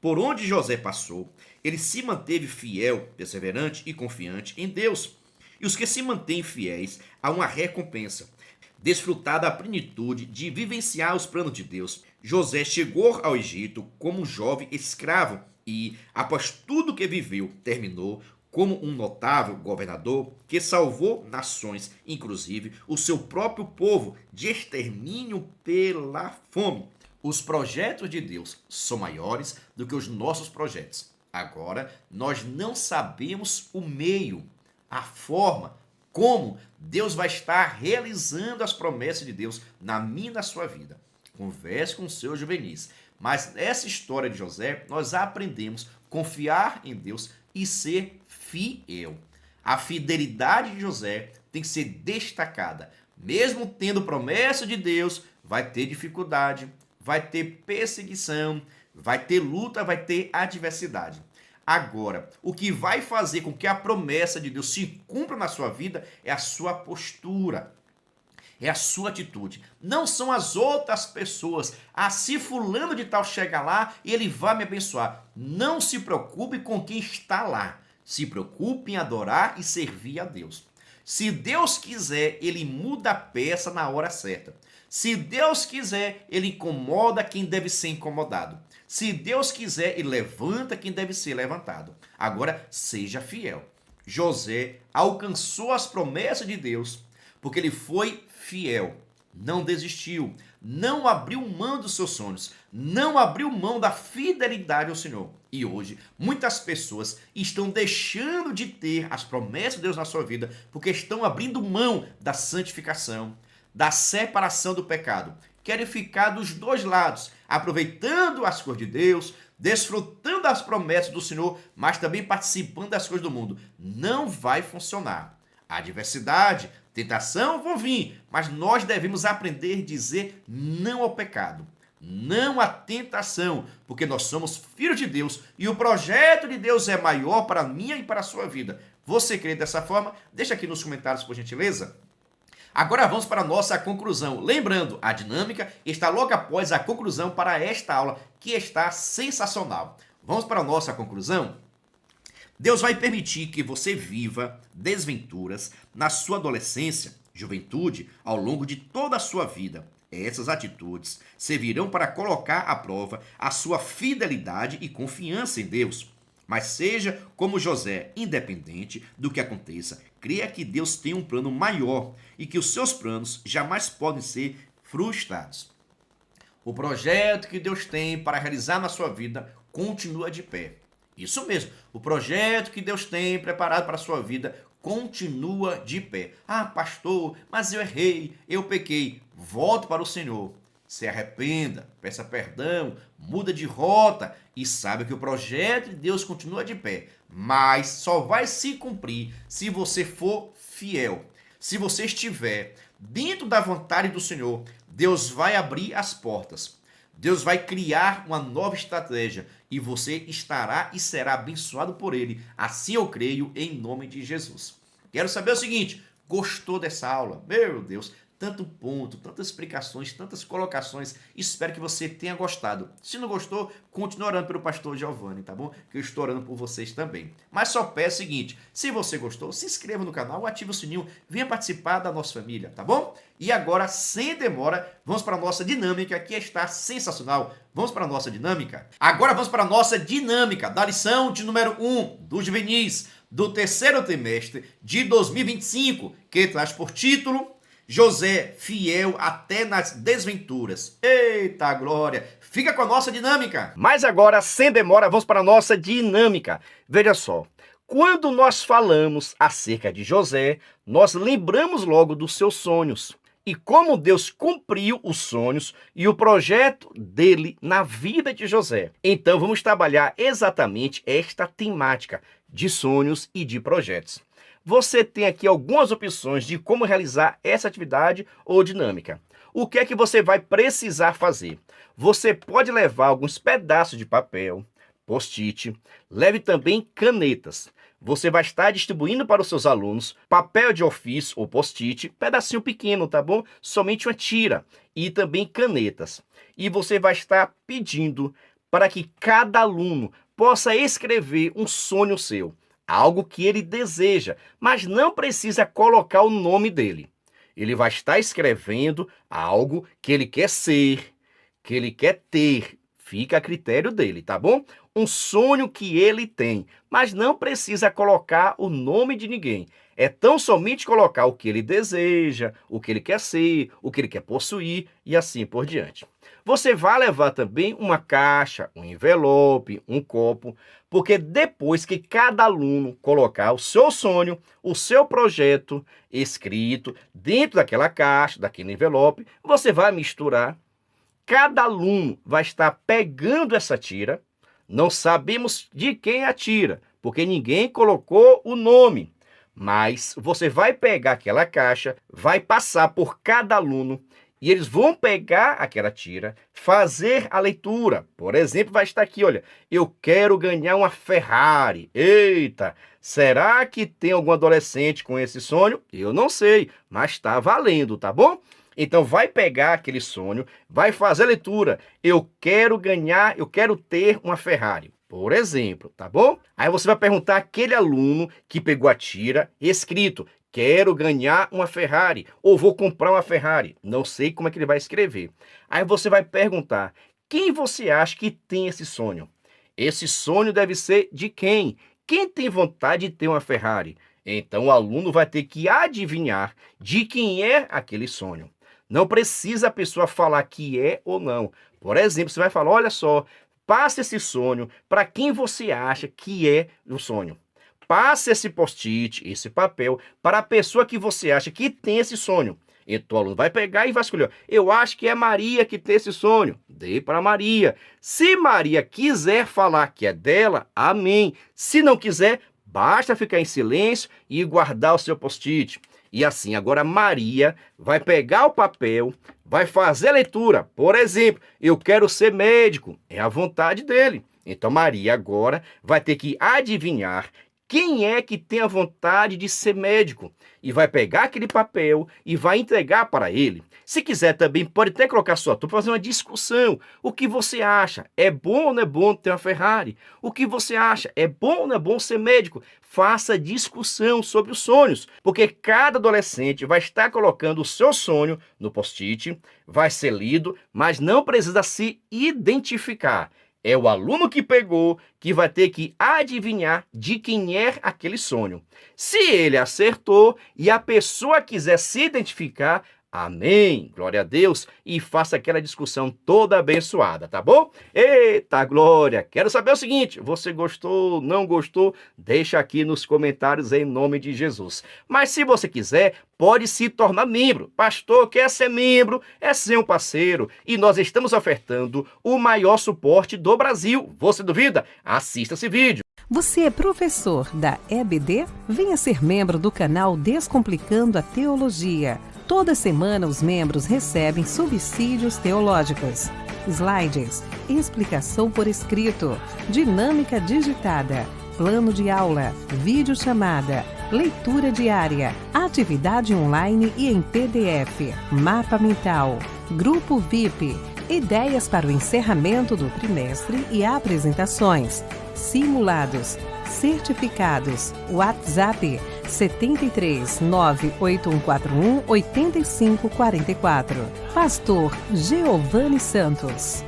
Por onde José passou, ele se manteve fiel, perseverante e confiante em Deus. E os que se mantêm fiéis há uma recompensa, desfrutar da plenitude de vivenciar os planos de Deus. José chegou ao Egito como um jovem escravo e, após tudo que viveu, terminou como um notável governador que salvou nações, inclusive o seu próprio povo, de extermínio pela fome. Os projetos de Deus são maiores do que os nossos projetos. Agora, nós não sabemos o meio, a forma, como Deus vai estar realizando as promessas de Deus na minha e na sua vida. Converse com os seus juvenis. Mas nessa história de José, nós aprendemos a confiar em Deus e ser fiel. A fidelidade de José tem que ser destacada. Mesmo tendo promessa de Deus, vai ter dificuldade, vai ter perseguição, vai ter luta, vai ter adversidade. Agora, o que vai fazer com que a promessa de Deus se cumpra na sua vida é a sua postura, é a sua atitude. Não são as outras pessoas. Ah, se fulano de tal chega lá, ele vai me abençoar. Não se preocupe com quem está lá. Se preocupe em adorar e servir a Deus. Se Deus quiser, ele muda a peça na hora certa. Se Deus quiser, ele incomoda quem deve ser incomodado. Se Deus quiser, ele levanta quem deve ser levantado. Agora, seja fiel. José alcançou as promessas de Deus porque ele foi fiel. não desistiu, não abriu mão dos seus sonhos, não abriu mão da fidelidade ao Senhor. E hoje, muitas pessoas estão deixando de ter as promessas de Deus na sua vida porque estão abrindo mão da santificação, da separação do pecado. Querem ficar dos dois lados, aproveitando as coisas de Deus, desfrutando das promessas do Senhor, mas também participando das coisas do mundo. Não vai funcionar. A adversidade, tentação vão vir, mas nós devemos aprender a dizer não ao pecado, não à tentação, porque nós somos filhos de Deus e o projeto de Deus é maior para a minha e para a sua vida. Você crê dessa forma? Deixa aqui nos comentários, por gentileza. Agora vamos para a nossa conclusão. Lembrando, a dinâmica está logo após a conclusão para esta aula, que está sensacional. Vamos para a nossa conclusão? Deus vai permitir que você viva desventuras na sua adolescência, juventude, ao longo de toda a sua vida. Essas atitudes servirão para colocar à prova a sua fidelidade e confiança em Deus. Mas seja como José, independente do que aconteça, creia que Deus tem um plano maior e que os seus planos jamais podem ser frustrados. O projeto que Deus tem para realizar na sua vida continua de pé. Isso mesmo, o projeto que Deus tem preparado para a sua vida continua de pé. Ah, pastor, mas eu errei, eu pequei. Volte para o Senhor, se arrependa, peça perdão, muda de rota e saiba que o projeto de Deus continua de pé. Mas só vai se cumprir se você for fiel. Se você estiver dentro da vontade do Senhor, Deus vai abrir as portas. Deus vai criar uma nova estratégia e você estará e será abençoado por Ele. Assim eu creio em nome de Jesus. Quero saber o seguinte, gostou dessa aula? Meu Deus, tanto ponto, tantas explicações, tantas colocações. Espero que você tenha gostado. Se não gostou, continue orando pelo pastor Giovanni, tá bom? Que eu estou orando por vocês também. Mas só peço o seguinte, se você gostou, se inscreva no canal, ative o sininho, venha participar da nossa família, tá bom? E agora, sem demora, vamos para a nossa dinâmica, que está sensacional. Vamos para a nossa dinâmica? Agora vamos para a nossa dinâmica da lição de número 1 do Juvenis, do terceiro trimestre de 2025, que traz por título José, fiel até nas desventuras. Eita glória! Fica com a nossa dinâmica. Mas agora, sem demora, vamos para a nossa dinâmica. Veja só, quando nós falamos acerca de José, nós lembramos logo dos seus sonhos. E como Deus cumpriu os sonhos e o projeto dele na vida de José. Então vamos trabalhar exatamente esta temática de sonhos e de projetos. Você tem aqui algumas opções de como realizar essa atividade ou dinâmica. O que é que você vai precisar fazer? Você pode levar alguns pedaços de papel, post-it, leve também canetas. Você vai estar distribuindo para os seus alunos papel de ofício ou post-it, pedacinho pequeno, tá bom? Somente uma tira e também canetas. E você vai estar pedindo para que cada aluno possa escrever um sonho seu. Algo que ele deseja, mas não precisa colocar o nome dele. Ele vai estar escrevendo algo que ele quer ser, que ele quer ter. Fica a critério dele, tá bom? Um sonho que ele tem, mas não precisa colocar o nome de ninguém. É tão somente colocar o que ele deseja, o que ele quer ser, o que ele quer possuir e assim por diante. Você vai levar também uma caixa, um envelope, um copo, porque depois que cada aluno colocar o seu sonho, o seu projeto escrito dentro daquela caixa, daquele envelope, você vai misturar. Cada aluno vai estar pegando essa tira. Não sabemos de quem é a tira, porque ninguém colocou o nome. Mas você vai pegar aquela caixa, vai passar por cada aluno e eles vão pegar aquela tira, fazer a leitura. Por exemplo, vai estar aqui, olha, eu quero ganhar uma Ferrari. Eita, será que tem algum adolescente com esse sonho? Eu não sei, mas está valendo, tá bom? Então vai pegar aquele sonho, vai fazer a leitura. Eu quero ganhar, eu quero ter uma Ferrari, por exemplo, tá bom? Aí você vai perguntar àquele aluno que pegou a tira, escrito, quero ganhar uma Ferrari, ou vou comprar uma Ferrari. Não sei como é que ele vai escrever. Aí você vai perguntar, quem você acha que tem esse sonho? Esse sonho deve ser de quem? Quem tem vontade de ter uma Ferrari? Então o aluno vai ter que adivinhar de quem é aquele sonho. Não precisa a pessoa falar que é ou não. Por exemplo, você vai falar, olha só, passe esse sonho para quem você acha que é o sonho. Passe esse post-it, esse papel, para a pessoa que você acha que tem esse sonho. Então o aluno vai pegar e vai escolher. Eu acho que é Maria que tem esse sonho. Dê para Maria. Se Maria quiser falar que é dela, amém. Se não quiser, basta ficar em silêncio e guardar o seu post-it. E assim, agora Maria vai pegar o papel, vai fazer a leitura. Por exemplo, eu quero ser médico. É a vontade dele. Então Maria agora vai ter que adivinhar quem é que tem a vontade de ser médico. E vai pegar aquele papel e vai entregar para ele. Se quiser também, pode até colocar sua turma para fazer uma discussão. O que você acha? É bom ou não é bom ter uma Ferrari? O que você acha? É bom ou não é bom ser médico? Faça discussão sobre os sonhos, porque cada adolescente vai estar colocando o seu sonho no post-it, vai ser lido, mas não precisa se identificar. É o aluno que pegou que vai ter que adivinhar de quem é aquele sonho. Se ele acertou e a pessoa quiser se identificar, amém, glória a Deus, e faça aquela discussão toda abençoada, tá bom? Eita glória! Quero saber o seguinte, você gostou, não gostou? Deixa aqui nos comentários em nome de Jesus. Mas se você quiser, pode se tornar membro. Pastor, quer ser membro? É ser um parceiro. E nós estamos ofertando o maior suporte do Brasil. Você duvida? Assista esse vídeo. Você é professor da EBD? Venha ser membro do canal Descomplicando a Teologia. Toda semana os membros recebem subsídios teológicos, slides, explicação por escrito, dinâmica digitada, plano de aula, videochamada, leitura diária, atividade online e em PDF, mapa mental, grupo VIP, ideias para o encerramento do trimestre e apresentações, simulados, certificados, WhatsApp 73 98141 8544. Pastor Giovanni Santos.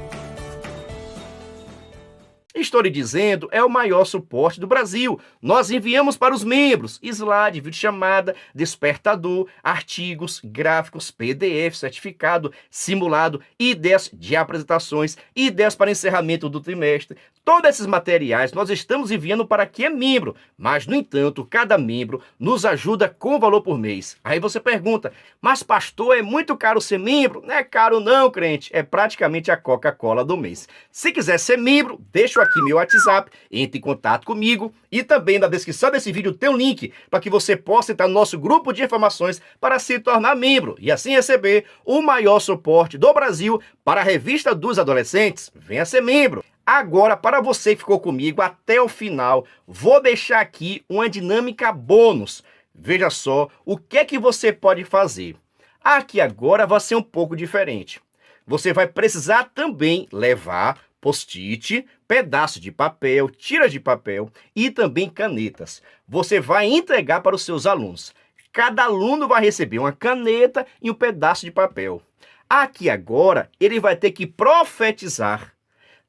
Estou lhe dizendo, é o maior suporte do Brasil. Nós enviamos para os membros slide, videochamada, despertador, artigos, gráficos, PDF, certificado, simulado, ideias de apresentações, ideias para encerramento do trimestre. Todos esses materiais nós estamos enviando para quem é membro, mas, no entanto, cada membro nos ajuda com valor por mês. Aí você pergunta, mas pastor, é muito caro ser membro? Não é caro não, crente, é praticamente a Coca-Cola do mês. Se quiser ser membro, deixa aqui meu WhatsApp, entre em contato comigo e também na descrição desse vídeo tem um link para que você possa entrar no nosso grupo de informações para se tornar membro e assim receber o maior suporte do Brasil para a Revista dos Adolescentes. Venha ser membro! Agora, para você que ficou comigo até o final, vou deixar aqui uma dinâmica bônus. Veja só o que é que você pode fazer. Aqui agora vai ser um pouco diferente. Você vai precisar também levar post-it, pedaço de papel, tira de papel e também canetas. Você vai entregar para os seus alunos. Cada aluno vai receber uma caneta e um pedaço de papel. Aqui agora, ele vai ter que profetizar,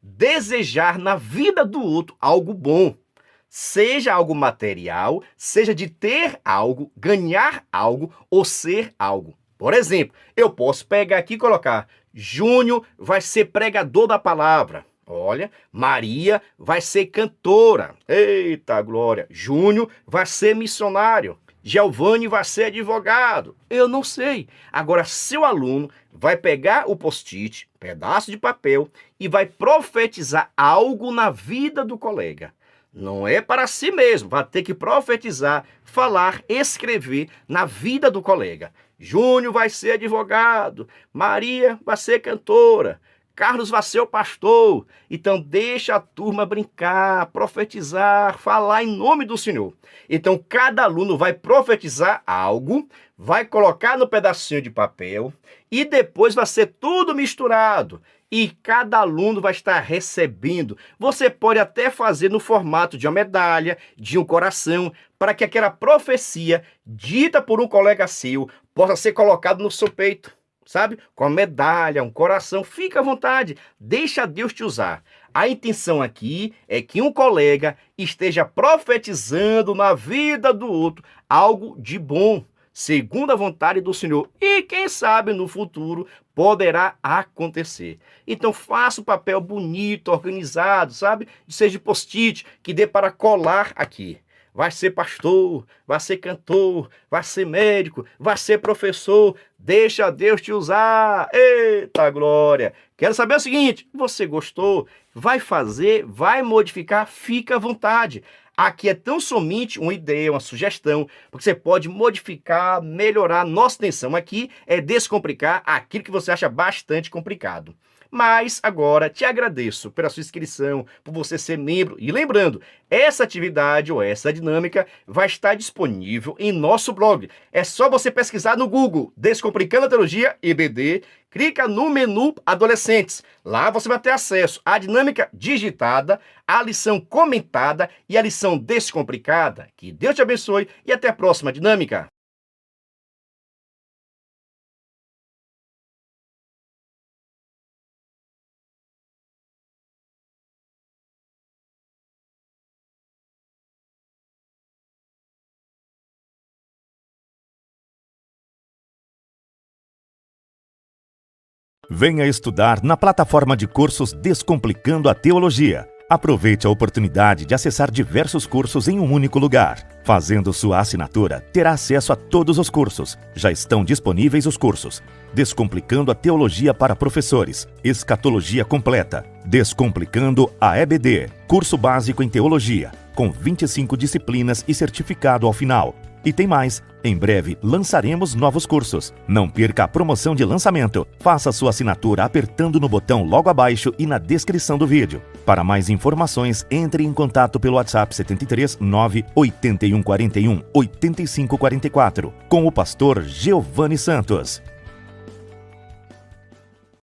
desejar na vida do outro algo bom. Seja algo material, seja de ter algo, ganhar algo ou ser algo. Por exemplo, eu posso pegar aqui e colocar Júnior vai ser pregador da palavra. Olha, Maria vai ser cantora. Eita glória! Júnior vai ser missionário. Giovanni vai ser advogado. Eu não sei. Agora, seu aluno vai pegar o post-it, pedaço de papel, e vai profetizar algo na vida do colega. Não é para si mesmo, vai ter que profetizar, falar, escrever na vida do colega. Júnior vai ser advogado, Maria vai ser cantora, Carlos vai ser o pastor. Então deixa a turma brincar, profetizar, falar em nome do Senhor. Então cada aluno vai profetizar algo, vai colocar no pedacinho de papel e depois vai ser tudo misturado. E cada aluno vai estar recebendo. Você pode até fazer no formato de uma medalha, de um coração, para que aquela profecia dita por um colega seu possa ser colocado no seu peito. Sabe? Com a medalha, um coração, fica à vontade, deixa Deus te usar. A intenção aqui é que um colega esteja profetizando na vida do outro algo de bom. segundo a vontade do Senhor. E quem sabe no futuro poderá acontecer. Então faça o papel bonito, organizado, sabe? Seja de post-it, que dê para colar aqui. Vai ser pastor, vai ser cantor, vai ser médico, vai ser professor. Deixa Deus te usar. Eita glória! Quero saber o seguinte, você gostou? Vai fazer, vai modificar, fica à vontade. Aqui é tão somente uma ideia, uma sugestão, porque você pode modificar, melhorar. Nossa intenção aqui é descomplicar aquilo que você acha bastante complicado. Mas agora te agradeço pela sua inscrição, por você ser membro. E lembrando, essa atividade ou essa dinâmica vai estar disponível em nosso blog. É só você pesquisar no Google, Descomplicando a Teologia EBD, clica no menu Adolescentes. Lá você vai ter acesso à dinâmica digitada, à lição comentada e à lição descomplicada. Que Deus te abençoe e até a próxima dinâmica. Venha estudar na plataforma de cursos Descomplicando a Teologia. Aproveite a oportunidade de acessar diversos cursos em um único lugar. Fazendo sua assinatura, terá acesso a todos os cursos. Já estão disponíveis os cursos: Descomplicando a Teologia para Professores, Escatologia Completa, Descomplicando a EBD, Curso Básico em Teologia, com 25 disciplinas e certificado ao final. E tem mais, em breve lançaremos novos cursos. Não perca a promoção de lançamento. Faça sua assinatura apertando no botão logo abaixo e na descrição do vídeo. Para mais informações, entre em contato pelo WhatsApp 73 98141 8544 com o pastor Giovanni Santos.